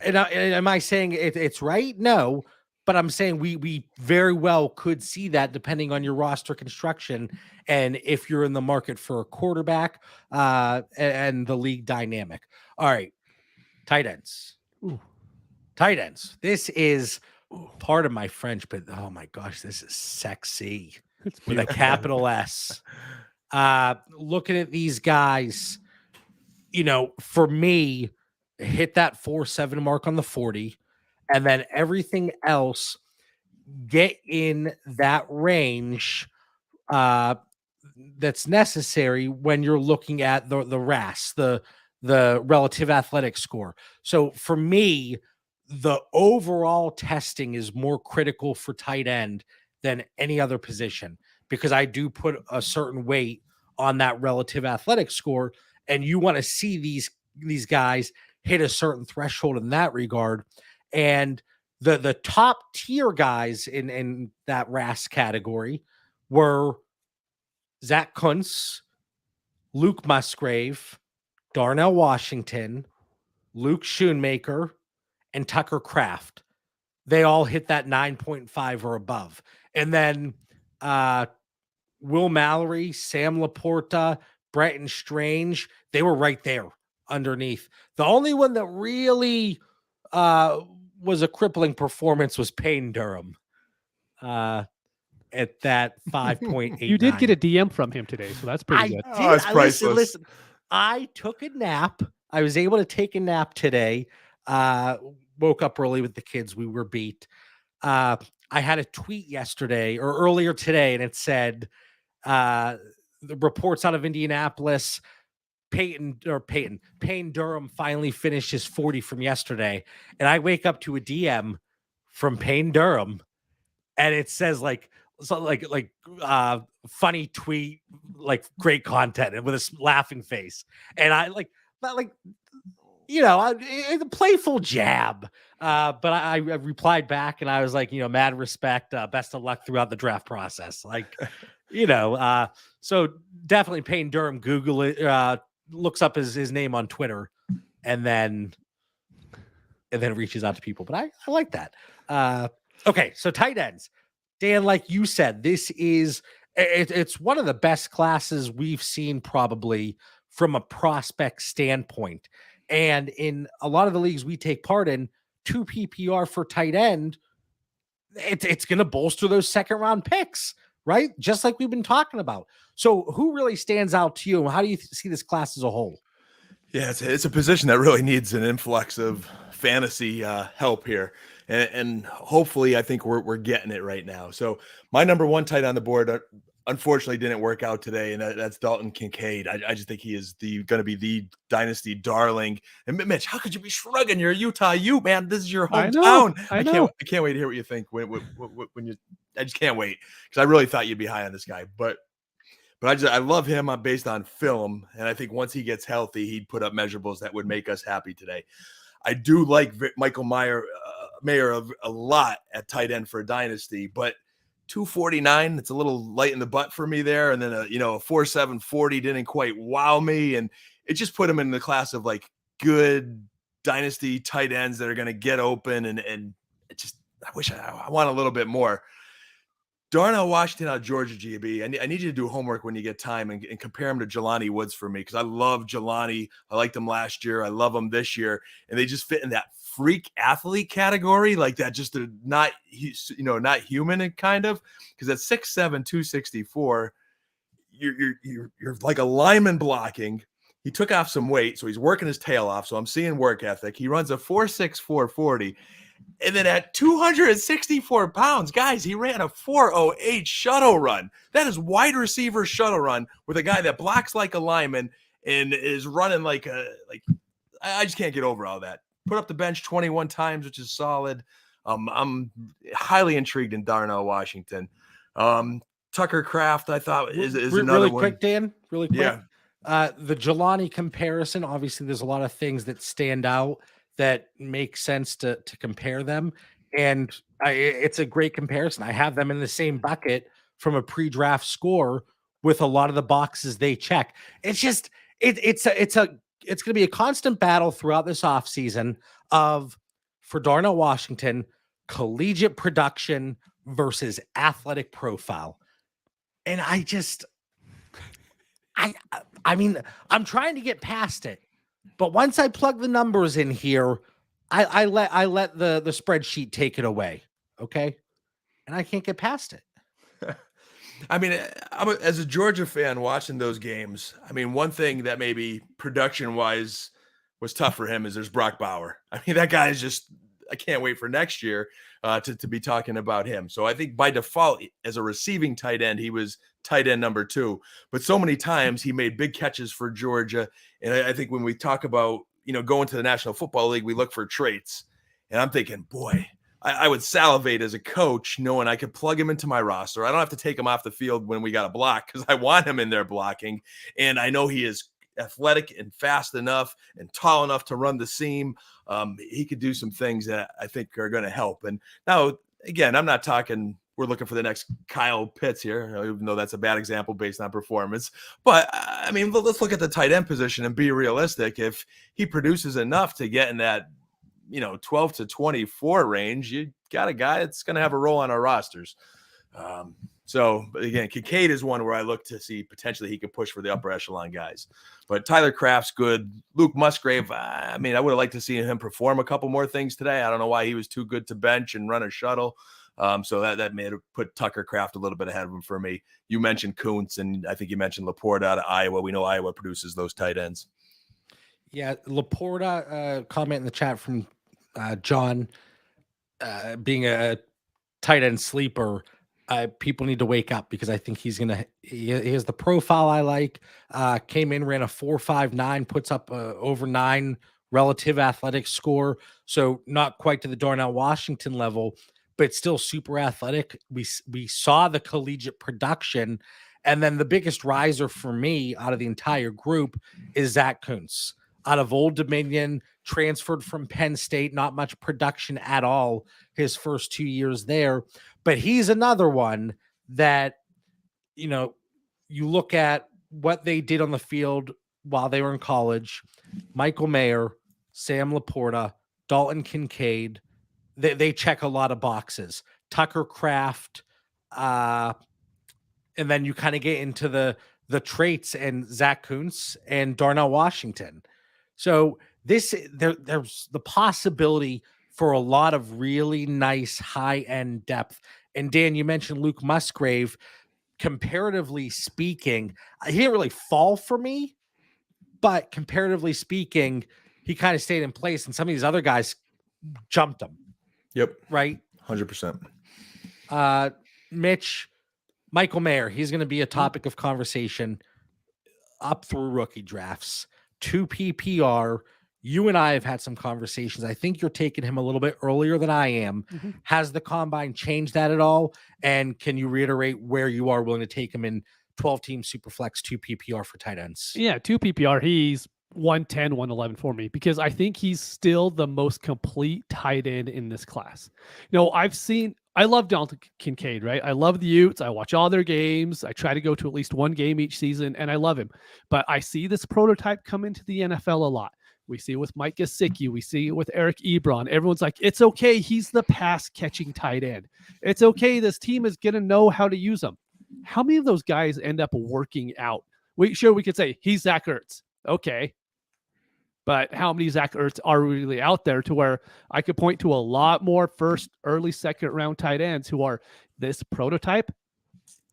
And am I saying it's right? No, but I'm saying we very well could see that depending on your roster construction and if you're in the market for a quarterback and the league dynamic. All right, tight ends. Ooh. Tight ends. This is part of my French, but oh my gosh, this is sexy with a capital S. Looking at these guys, for me, hit that 4.7 mark on the 40, and then everything else get in that range that's necessary when you're looking at the RAS, the relative athletic score. So for me, the overall testing is more critical for tight end than any other position, because I do put a certain weight on that relative athletic score, and you want to see these guys hit a certain threshold in that regard. And the top tier guys in that RAS category were Zach Kuntz, Luke Musgrave, Darnell Washington, Luke Schoonmaker, and Tucker Kraft. They all hit that 9.5 or above. And then Will Mallory, Sam Laporta, Brenton Strange, they were right there underneath. The only one that really was a crippling performance was Payne Durham at that 5.8. You did get a DM from him today, so that's pretty good. Oh, it's priceless. Listen, I took a nap. I was able to take a nap today. Woke up early with the kids. We were beat. I had a tweet yesterday or earlier today, and it said the reports out of Indianapolis, Payne Durham finally finished his 40 from yesterday. And I wake up to a DM from Payne Durham, and it says like funny tweet, like great content, and with a laughing face. And I a playful jab. But I replied back, and I was like, mad respect, best of luck throughout the draft process. Like, so definitely Payne Durham, Google it, looks up his name on Twitter, and then reaches out to people. But I like that. Okay, so tight ends. Dan, like you said, this is it's one of the best classes we've seen probably from a prospect standpoint. And in a lot of the leagues we take part in, 2 PPR for tight end, it's going to bolster those second round picks, right? Just like we've been talking about. So who really stands out to you? And how do you see this class as a whole? Yeah, it's a position that really needs an influx of fantasy help here. And hopefully I think we're getting it right now. So my number 1 tight on the board, unfortunately didn't work out today, and that's Dalton Kincaid. I just think he is going to be the dynasty darling. And Mitch, how could you be shrugging? You're a Utah Ute, man. This is your hometown. I know. I can't wait to hear what you think when you. I just can't wait, because I really thought you'd be high on this guy, but I love him based on film, and I think once he gets healthy, he'd put up measurables that would make us happy today. I do like Michael Mayer a lot at tight end for a dynasty, but 249, it's a little light in the butt for me there. And then a 4.7 40 didn't quite wow me, and it just put him in the class of like good dynasty tight ends that are going to get open, and it just, I want a little bit more. Darnell Washington out of Georgia, GB. I need you to do homework when you get time and compare him to Jelani Woods for me, because I love Jelani. I liked him last year. I love him this year. And they just fit in that freak athlete category, like that, just not human kind of, because at 6'7", 264, you're like a lineman blocking. He took off some weight, so he's working his tail off. So I'm seeing work ethic. He runs a 4.64 40. And then at 264 pounds, guys, he ran a 4.08 shuttle run. That is wide receiver shuttle run with a guy that blocks like a lineman and is running I just can't get over all that. Put up the bench 21 times, which is solid. I'm highly intrigued in Darnell Washington. Tucker Kraft, I thought, is another really one. Quick, Dan, really quick. Yeah. The Jelani comparison, obviously there's a lot of things that stand out that make sense to compare them. And it's a great comparison. I have them in the same bucket from a pre-draft score with a lot of the boxes they check. It's just, it's going to be a constant battle throughout this offseason for Darnell Washington, collegiate production versus athletic profile. And I mean, I'm trying to get past it. But once I plug the numbers in here, I let the spreadsheet take it away. Okay. And I can't get past it. I mean, as a Georgia fan watching those games, I mean, one thing that maybe production-wise was tough for him is there's Brock Bauer. I mean, that guy is just, I can't wait for next year to be talking about him. So I think by default, as a receiving tight end, he was tight end number 2. But so many times he made big catches for Georgia. And I think when we talk about, going to the National Football League, we look for traits. And I'm thinking, boy, I would salivate as a coach knowing I could plug him into my roster. I don't have to take him off the field when we got a block, because I want him in there blocking. And I know he is athletic and fast enough and tall enough to run the seam. He could do some things that I think are going to help. And now, again, I'm not talking we're looking for the next Kyle Pitts here, even though that's a bad example based on performance. But I mean, let's look at the tight end position and be realistic. If he produces enough to get in that, 12 to 24 range, you got a guy that's going to have a role on our rosters. So, but again, Kincaid is one where I look to see potentially he could push for the upper echelon guys. But Tyler Kraft's good. Luke Musgrave, I mean, I would have liked to see him perform a couple more things today. I don't know why he was too good to bench and run a shuttle. So that may have put Tucker Kraft a little bit ahead of him for me. You mentioned Kuntz, and I think you mentioned Laporta out of Iowa. We know Iowa produces those tight ends. Yeah, Laporta, comment in the chat from John, being a tight end sleeper. People need to wake up because I think he has the profile I like. Came in, ran a 4.59, puts up over 9 relative athletic score. So not quite to the Darnell Washington level, but still super athletic. We saw the collegiate production. And then the biggest riser for me out of the entire group is Zach Kuntz. Out of Old Dominion, transferred from Penn State, not much production at all his first 2 years there. But he's another one that, you look at what they did on the field while they were in college. Michael Mayer, Sam Laporta, Dalton Kincaid, they check a lot of boxes. Tucker Kraft, and then you kind of get into the traits and Zach Kuntz and Darnell Washington. So there's the possibility for a lot of really nice high-end depth. And Dan, you mentioned Luke Musgrave. Comparatively speaking, he didn't really fall for me, but comparatively speaking, he kind of stayed in place, and some of these other guys jumped him. Yep. Right? 100%. Mitch, Michael Mayer, he's going to be a topic of conversation up through rookie drafts. 2 PPR. You and I have had some conversations. I think you're taking him a little bit earlier than I am. Mm-hmm. Has the combine changed that at all? And can you reiterate where you are willing to take him in 12-team Superflex 2 PPR for tight ends? Yeah, 2 PPR. He's 110, 111 for me because I think he's still the most complete tight end in this class. I love Dalton Kincaid, right? I love the Utes. I watch all their games. I try to go to at least one game each season, and I love him. But I see this prototype come into the NFL a lot. We see it with Mike Gesicki. We see it with Eric Ebron. Everyone's like, it's okay. He's the pass-catching tight end. It's okay. This team is going to know how to use him. How many of those guys end up working out? We could say he's Zach Ertz. Okay. But how many Zach Ertz are really out there to where I could point to a lot more first, early, second round tight ends who are this prototype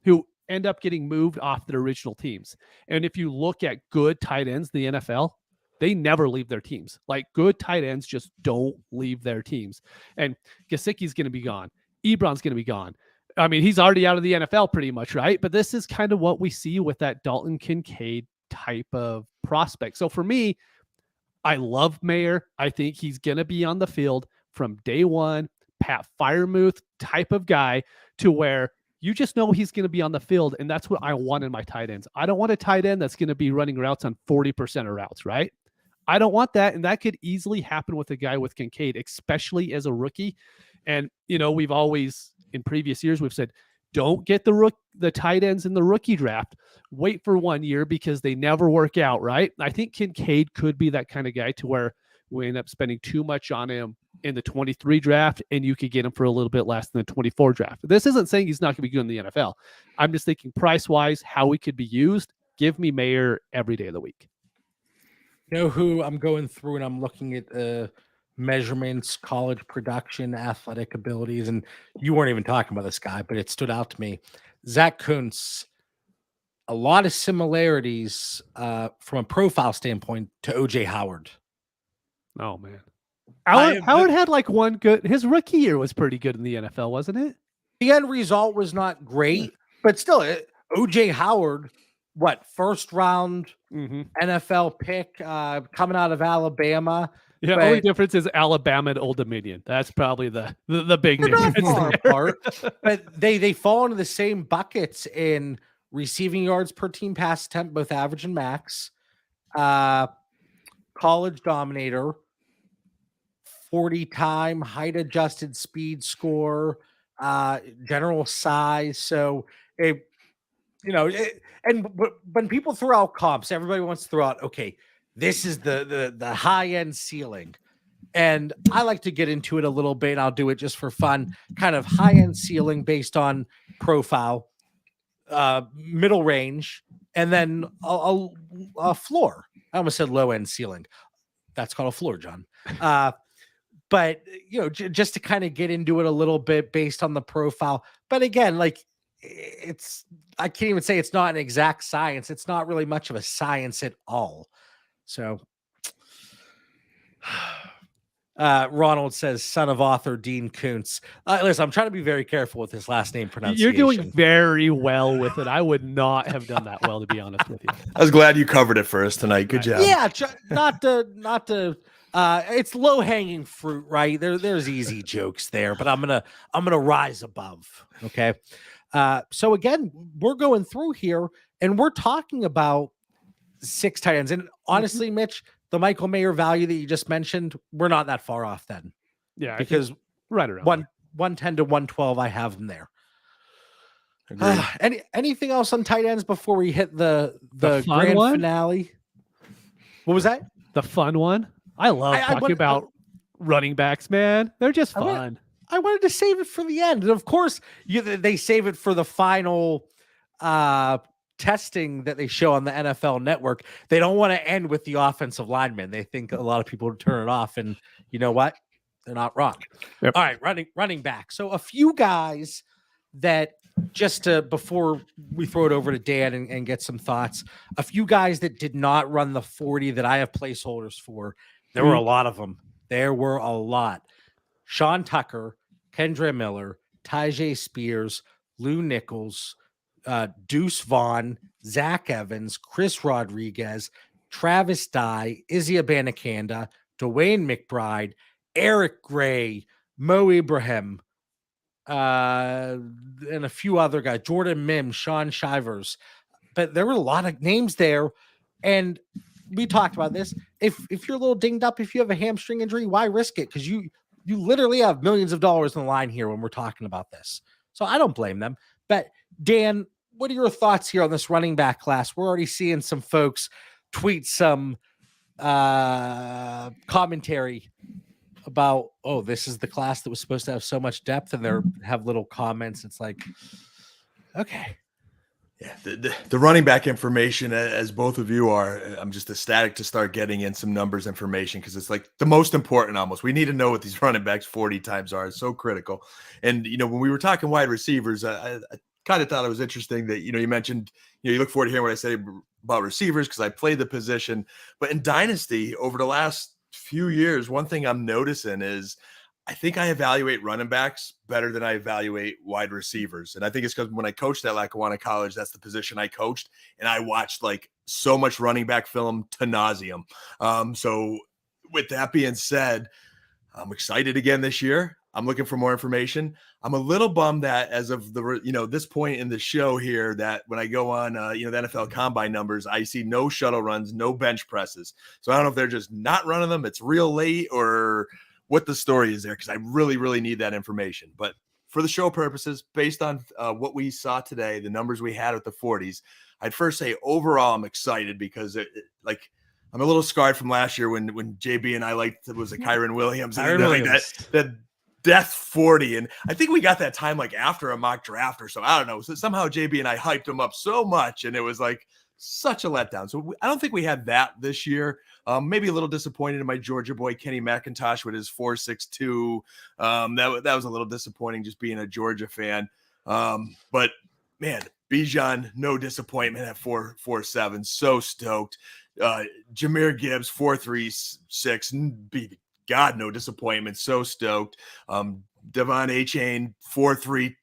who end up getting moved off their original teams. And if you look at good tight ends in the NFL, they never leave their teams. Like good tight ends just don't leave their teams. And Gesicki's going to be gone. Ebron's going to be gone. I mean, he's already out of the NFL pretty much, right? But this is kind of what we see with that Dalton Kincaid type of prospect. So for me, I love Mayer. I think he's going to be on the field from day one, Pat Freiermuth type of guy to where you just know he's going to be on the field. And that's what I want in my tight ends. I don't want a tight end that's going to be running routes on 40% of routes, right? I don't want that. And that could easily happen with a guy with Kincaid, especially as a rookie. And, we've always, in previous years, we've said, don't get the tight ends in the rookie draft. Wait for 1 year because they never work out, right? I think Kincaid could be that kind of guy to where we end up spending too much on him in the 23 draft, and you could get him for a little bit less than the 24 draft. This isn't saying he's not going to be good in the NFL. I'm just thinking price-wise, how he could be used. Give me Mayer every day of the week. You know who I'm going through and I'm looking at measurements, college production, athletic abilities, and you weren't even talking about this guy, but it stood out to me. Zach Kuntz, a lot of similarities from a profile standpoint to OJ Howard. Oh, man. Howard had like one good, his rookie year was pretty good in the NFL, wasn't it? The end result was not great, but still, OJ Howard, first round NFL pick coming out of Alabama. Yeah, the only difference is Alabama and Old Dominion. That's probably the big difference apart. But they fall into the same buckets in receiving yards per team pass attempt, both average and max. College dominator, 40 time, height adjusted speed score, general size. So it, when people throw out comps, everybody wants to throw out, okay, this is the high end ceiling. And I like to get into it a little bit. I'll do it just for fun, kind of high end ceiling based on profile, middle range, and then a floor. I almost said low end ceiling. That's called a floor, John. But just to kind of get into it a little bit based on the profile. But again, like I can't even say it's not an exact science. It's not really much of a science at all. So Ronald says, son of author Dean Koontz. Listen, I'm trying to be very careful with his last name pronunciation. You're doing very well with it. I would not have done that well, to be honest with you. I was glad you covered it first tonight. Good job. Yeah, not to. It's low hanging fruit, right? There's easy jokes there, but I'm gonna rise above. Okay. So again, we're going through here and we're talking about 6 tight ends. And honestly, Mitch, the Michael Mayer value that you just mentioned, we're not that far off then. Yeah, because right around 110 to 112, I have them there. Anything else on tight ends before we hit the grand finale? What was that? The fun one. I love talking about running backs, man. They're just fun. I wanted to save it for the end. And of course, they save it for the final testing that they show on the NFL Network. They don't want to end with the offensive lineman. They think a lot of people would turn it off. And you know what? They're not wrong. Yep. All right, running back. So a few guys that before we throw it over to Dan and get some thoughts, a few guys that did not run the 40 that I have placeholders for. There were a lot of them. There were a lot. Sean Tucker, Kendra Miller, Tyjae Spears, Lou Nichols, Deuce Vaughn, Zach Evans, Chris Rodriguez, Travis Dye, Izzy Abanikanda, Dwayne McBride, Eric Gray, Mo Ibrahim, and a few other guys, Jordan Mims, Sean Shivers. But there were a lot of names there. And we talked about this. If you're a little dinged up, if you have a hamstring injury, why risk it? Because you literally have millions of dollars in the line here when we're talking about this. So I don't blame them. But Dan, what are your thoughts here on this running back class? We're already seeing some folks tweet some commentary about, oh, this is the class that was supposed to have so much depth, and they have little comments. It's like, okay. Yeah, the running back information, as both of you are, I'm just ecstatic to start getting in some numbers information because it's like the most important almost. We need to know what these running backs 40 times are. It's so critical. And, when we were talking wide receivers, I kind of thought it was interesting that, you mentioned, you look forward to hearing what I say about receivers because I played the position. But in Dynasty, over the last few years, one thing I'm noticing is I think I evaluate running backs better than I evaluate wide receivers. And I think it's because when I coached at Lackawanna College, that's the position I coached. And I watched like so much running back film to nauseum. So with that being said, I'm excited again this year. I'm looking for more information. I'm a little bummed that as of this point in the show here, that when I go on, the NFL Combine numbers, I see no shuttle runs, no bench presses. So I don't know if they're just not running them. It's real late or what the story is there, because I really, really need that information. But for the show purposes, based on what we saw today, the numbers we had at the 40s, I'd first say overall I'm excited because I'm a little scarred from last year when JB and I liked it was a Kyron Williams. That death 40. And I think we got that time like after a mock draft or so. I don't know. So somehow JB and I hyped him up so much and it was like such a letdown. So I don't think we had that this year. Maybe a little disappointed in my Georgia boy, Kenny McIntosh, with his 4.62. That was a little disappointing just being a Georgia fan. But man, Bijan, no disappointment at 4.47. So stoked. Jahmyr Gibbs, 4.36. God, no disappointment. So stoked. Devon A-Chain, 4.32.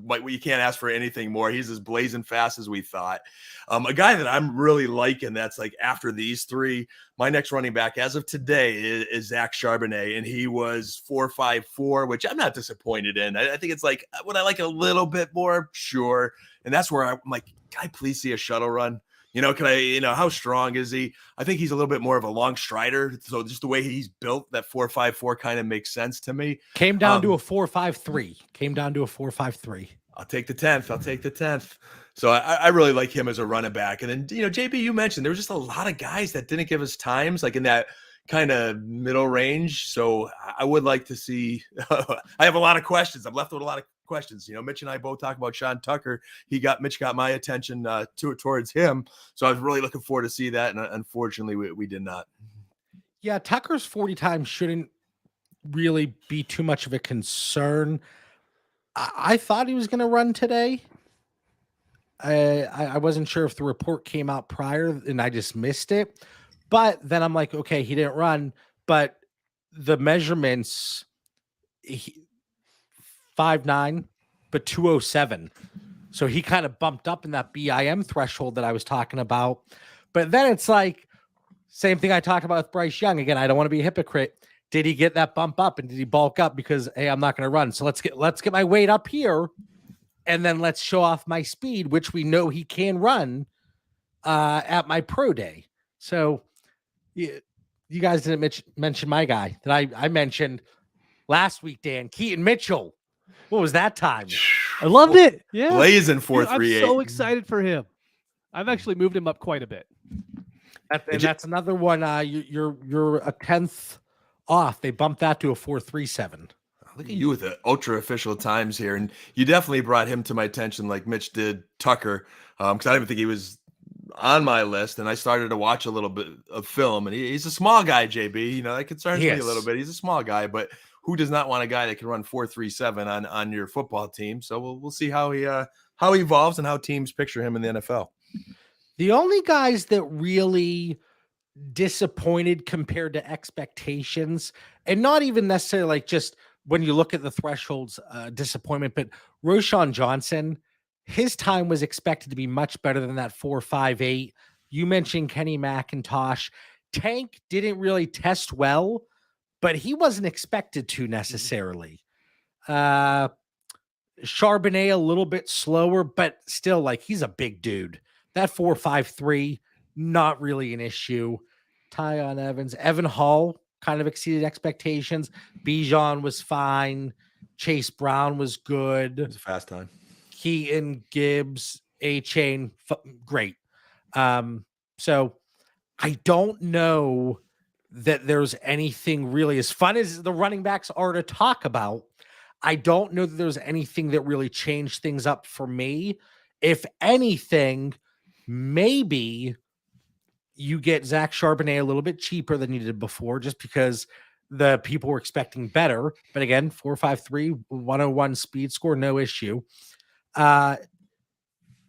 Like, you can't ask for anything more. He's as blazing fast as we thought. A guy that I'm really liking that's like after these three, my next running back as of today is Zach Charbonnet, and he was 4.54, which I'm not disappointed in. I think it's like, would I like a little bit more? Sure. And that's where I'm like, can I please see a shuttle run? How strong is he? I think he's a little bit more of a long strider. So just the way he's built, that 4.54 kind of makes sense to me. Came down to a 4.53. Came down to a 4.53. I'll take the 10th. So I really like him as a running back. And then, JB, you mentioned there was just a lot of guys that didn't give us times, like in that kind of middle range. So I would like to see, I have a lot of questions. I'm left with a lot of questions. Mitch and I both talk about Sean Tucker. Mitch got my attention towards him. So I was really looking forward to see that. And unfortunately we did not. Yeah. Tucker's 40 times shouldn't really be too much of a concern. I thought he was going to run today. I wasn't sure if the report came out prior and I just missed it. But then I'm like, okay, he didn't run. But the measurements, 5'9", but 207. So he kind of bumped up in that BIM threshold that I was talking about. But then it's like, same thing I talked about with Bryce Young. Again, I don't want to be a hypocrite. Did he get that bump up and did he bulk up because, hey, I'm not going to run. So let's get my weight up here and then let's show off my speed, which we know he can run at my pro day. So you guys didn't mention my guy that I mentioned last week, Dan, Keaton Mitchell. What was that time? I loved it. Yeah. Blazing 4.38. I'm so excited for him. I've actually moved him up quite a bit. That's another one. You're a 10th off. They bumped that to a 4.37. Look at you with the ultra official times here. And you definitely brought him to my attention like Mitch did Tucker. Because I didn't even think he was on my list. And I started to watch a little bit of film. And he's a small guy, JB. That concerns me a little bit. He's a small guy, but who does not want a guy that can run 4.37 on your football team? So we'll see how he evolves and how teams picture him in the NFL. The only guys that really disappointed compared to expectations, and not even necessarily like just when you look at the thresholds, disappointment, but Roschon Johnson, his time was expected to be much better than that 4.58. You mentioned Kenny McIntosh. Tank didn't really test well, but he wasn't expected to necessarily. Charbonnet a little bit slower, but still, like, he's a big dude. That 4.53, not really an issue. Tyon Evans, Evan Hall kind of exceeded expectations. Bijan was fine. Chase Brown was good. It was a fast time. Keaton, Gibbs, A-Chain, great. So I don't know that there's anything really, as fun as the running backs are to talk about, I don't know that there's anything that really changed things up for me. If anything, maybe you get Zach Charbonnet a little bit cheaper than you did before, just because the people were expecting better. But again, 4.53, 101 speed score, no issue. And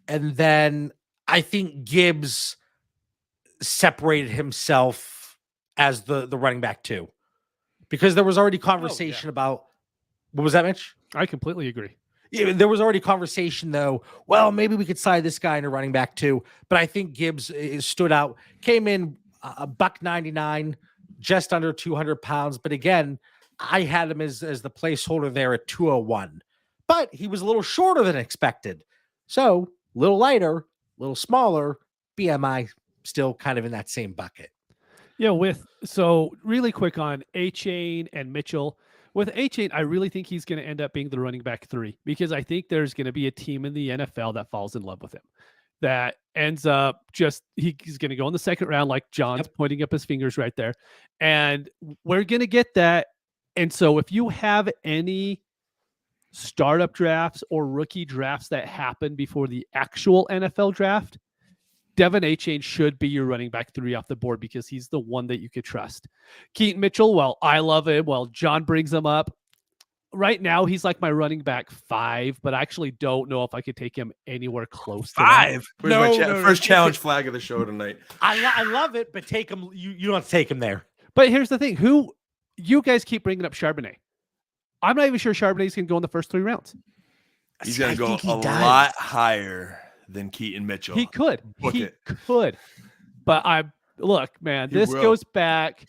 then I think Gibbs separated himself as the running back too, because there was already conversation about, what was that, Mitch? I completely agree. Yeah, there was already conversation though. Well, maybe we could slide this guy into running back too, but I think Gibbs stood out, came in $199, just under 200 pounds. But again, I had him as the placeholder there at 201, but he was a little shorter than expected. So a little lighter, a little smaller, BMI still kind of in that same bucket. Yeah. So really quick on A-Chain and Mitchell. With A-Chain, I really think he's going to end up being the running back 3, because I think there's going to be a team in the NFL that falls in love with him, that ends up he's going to go in the second round, like John's pointing up his fingers right there. And we're going to get that. And so if you have any startup drafts or rookie drafts that happen before the actual NFL draft, Devin A-Chain should be your running back 3 off the board, because he's the one that you could trust. Keaton Mitchell, well, I love him. Well, John brings him up. Right now, he's like my running back 5, but I actually don't know if I could take him anywhere close to 5. that. First challenge flag of the show tonight. I love it, but take him. You don't have to take him there. But here's the thing: you guys keep bringing up Charbonnet. I'm not even sure Charbonnet's going to go in the first 3 rounds. He's going to go a lot higher than Keaton Mitchell. He could. Could. But look, man, this goes back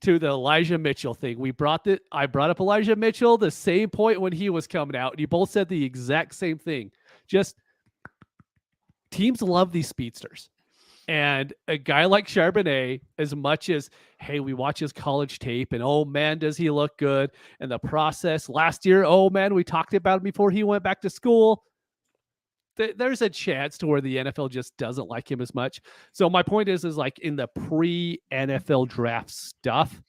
to the Elijah Mitchell thing. I brought up Elijah Mitchell the same point when he was coming out, and you both said the exact same thing. Just teams love these speedsters. And a guy like Charbonnet, as much as, hey, we watch his college tape and, oh man, does he look good? And the process last year, oh man, we talked about him before he went back to school. There's a chance to where the NFL just doesn't like him as much. So my point is like in the pre-NFL draft stuff,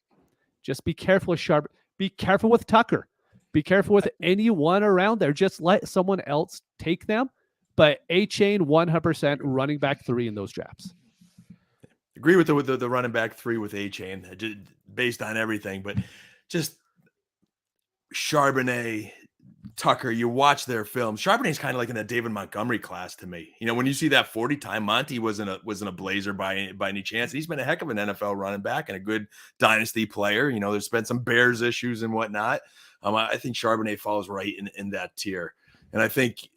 just be careful with be careful with Tucker. Be careful with anyone around there. Just let someone else take them. But A-Chain 100% running back 3 in those drafts. Agree with the running back 3 with A-Chain, based on everything. But just Charbonnet, Tucker, you watch their films. Charbonnet's kind of like in that David Montgomery class to me. You know, when you see that 40 time, Monty wasn't a Blazer by any chance. He's been a heck of an NFL running back and a good dynasty player. You know, there's been some Bears issues and whatnot. I think Charbonnet falls right in that tier. And I think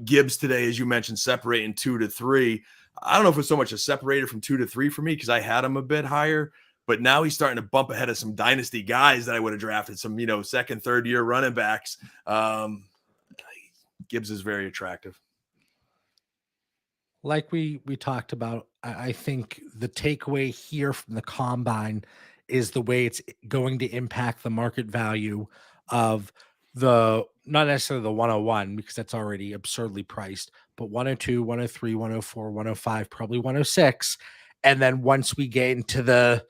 Gibbs today, as you mentioned, separating 2 to 3. I don't know if it's so much a separator from 2 to 3 for me because I had him a bit higher. But now he's starting to bump ahead of some dynasty guys that I would have drafted, some, second, third year running backs. Gibbs is very attractive. Like we talked about, I think the takeaway here from the combine is the way it's going to impact the market value of not necessarily the 101, because that's already absurdly priced, but 102, 103, 104, 105, probably 106. And then once we get into the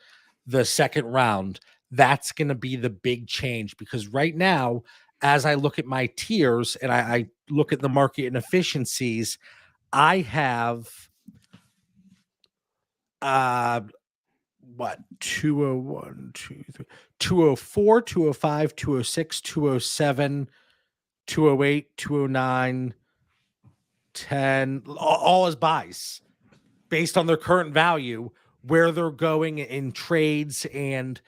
second round, that's going to be the big change, because right now, as I look at my tiers and I look at the market inefficiencies, I have 201, 204, 205, 206, 207, 208, 209, 10, all as buys based on their current value, where they're going in trades and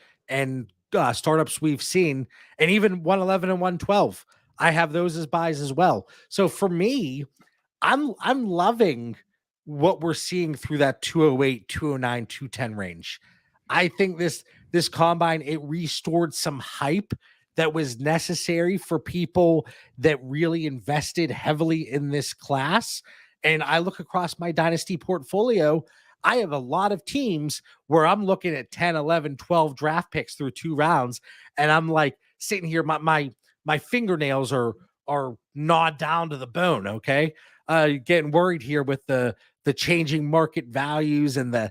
startups we've seen, and even 111 and 112. I have those as buys as well. So for me, I'm loving what we're seeing through that 208, 209, 210 range. I think this combine, it restored some hype that was necessary for people that really invested heavily in this class. And I look across my dynasty portfolio, I have a lot of teams where I'm looking at 10, 11, 12 draft picks through 2 rounds. And I'm like sitting here, my fingernails are gnawed down to the bone. Okay. Getting worried here with the changing market values and the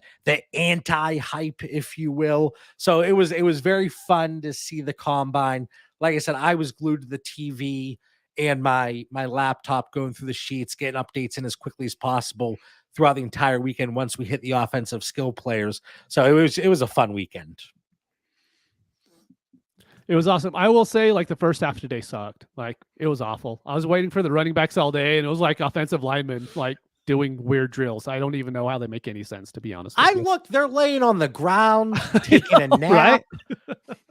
anti-hype, if you will. So it was very fun to see the combine. Like I said, I was glued to the TV and my laptop, going through the sheets, getting updates in as quickly as possible throughout the entire weekend once we hit the offensive skill players. So it was a fun weekend. It was awesome. I will say, like, the first half of today sucked. Like, it was awful. I was waiting for the running backs all day, and it was like offensive linemen, like, doing weird drills. I don't even know how they make any sense, to be honest with you. Look, they're laying on the ground, taking a nap. Right?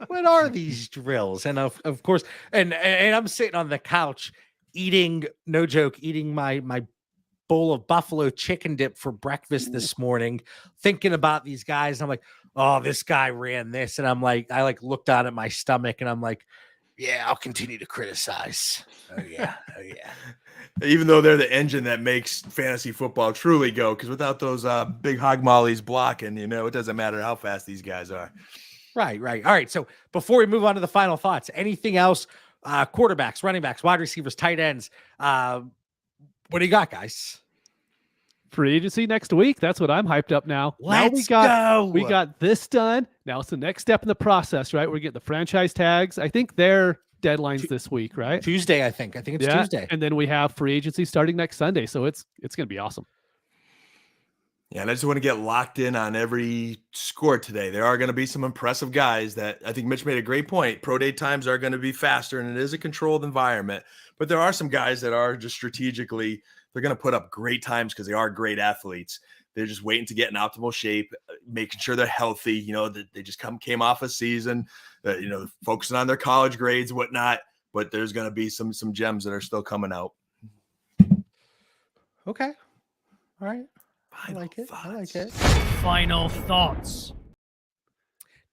What are these drills? And of course, and I'm sitting on the couch eating, no joke, eating my bowl of buffalo chicken dip for breakfast this morning, thinking about these guys. And I'm like, oh, this guy ran this. And I'm like, I looked down at my stomach and I'm like, yeah, I'll continue to criticize. Oh yeah. Even though they're the engine that makes fantasy football truly go, because without those big hog mollies blocking, it doesn't matter how fast these guys are. Right. All right. So before we move on to the final thoughts, anything else? Quarterbacks, running backs, wide receivers, tight ends. What do you got, guys? Free agency next week. That's what I'm hyped up now. Let's go. We got this done. Now it's the next step in the process, right? We get the franchise tags. I think their deadline's this week, right? Tuesday, I think it's Tuesday. And then we have free agency starting next Sunday. So it's going to be awesome. Yeah, and I just want to get locked in on every score today. There are going to be some impressive guys that I think Mitch made a great point. Pro day times are going to be faster, and it is a controlled environment. But there are some guys that are just strategically, they're going to put up great times because they are great athletes. They're just waiting to get in optimal shape, making sure they're healthy. That they just came off a season, focusing on their college grades, whatnot. But there's going to be some gems that are still coming out. Okay. All right. I like it. Final thoughts.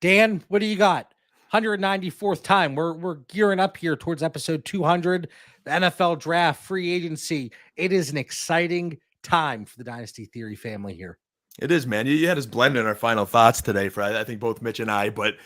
Dan, what do you got? 194th time. We're gearing up here towards episode 200. The NFL draft, free agency. It is an exciting time for the Dynasty Theory family here. It is, man. You had us blending our final thoughts today for, I think, both Mitch and I, but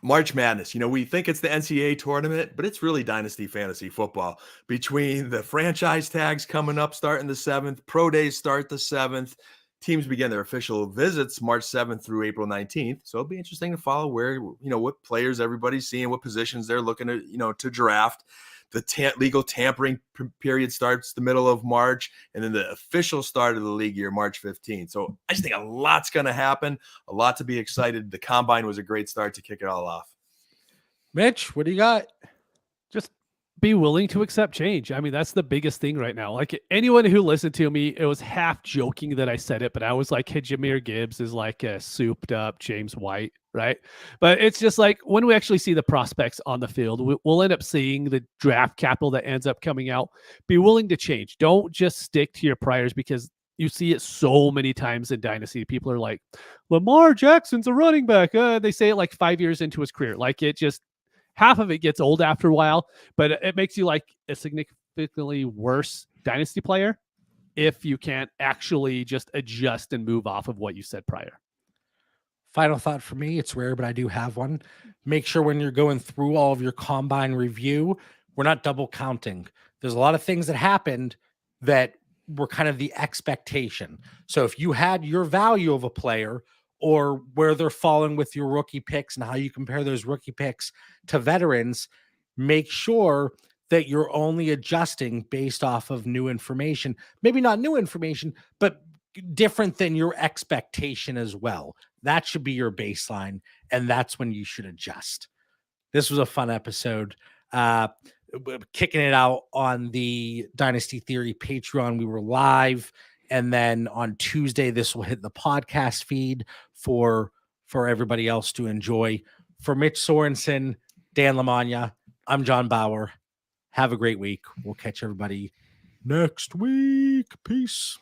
March Madness, we think it's the NCAA tournament, but it's really Dynasty Fantasy Football. Between the franchise tags coming up starting the 7th, pro days start the 7th, teams begin their official visits March 7th through April 19th. So it'll be interesting to follow where, what players everybody's seeing, what positions they're looking at, to draft. The legal tampering period starts the middle of March, and then the official start of the league year, March 15th. So I just think a lot's going to happen, a lot to be excited. The combine was a great start to kick it all off. Mitch, what do you got? Just be willing to accept change. I mean, that's the biggest thing right now. Like, anyone who listened to me, it was half joking that I said it, but I was like, hey, Jahmyr Gibbs is like a souped up James White, right? But it's just like, when we actually see the prospects on the field, we'll end up seeing the draft capital that ends up coming out. Be willing to change. Don't just stick to your priors, because you see it so many times in Dynasty. People are like, Lamar Jackson's a running back. They say it like 5 years into his career. Like, it just, half of it gets old after a while, but it makes you like a significantly worse Dynasty player if you can't actually just adjust and move off of what you said prior. Final thought for me, it's rare, but I do have one. Make sure when you're going through all of your combine review, we're not double counting. There's a lot of things that happened that were kind of the expectation. So if you had your value of a player or where they're falling with your rookie picks and how you compare those rookie picks to veterans, make sure that you're only adjusting based off of new information. Maybe not new information, but different than your expectation as well. That should be your baseline, and that's when you should adjust. This was a fun episode. Kicking it out on the Dynasty Theory Patreon. We were live, and then on Tuesday, this will hit the podcast feed for everybody else to enjoy. For Mitch Sorensen, Dan Lamagna, I'm John Bauer. Have a great week. We'll catch everybody next week. Peace.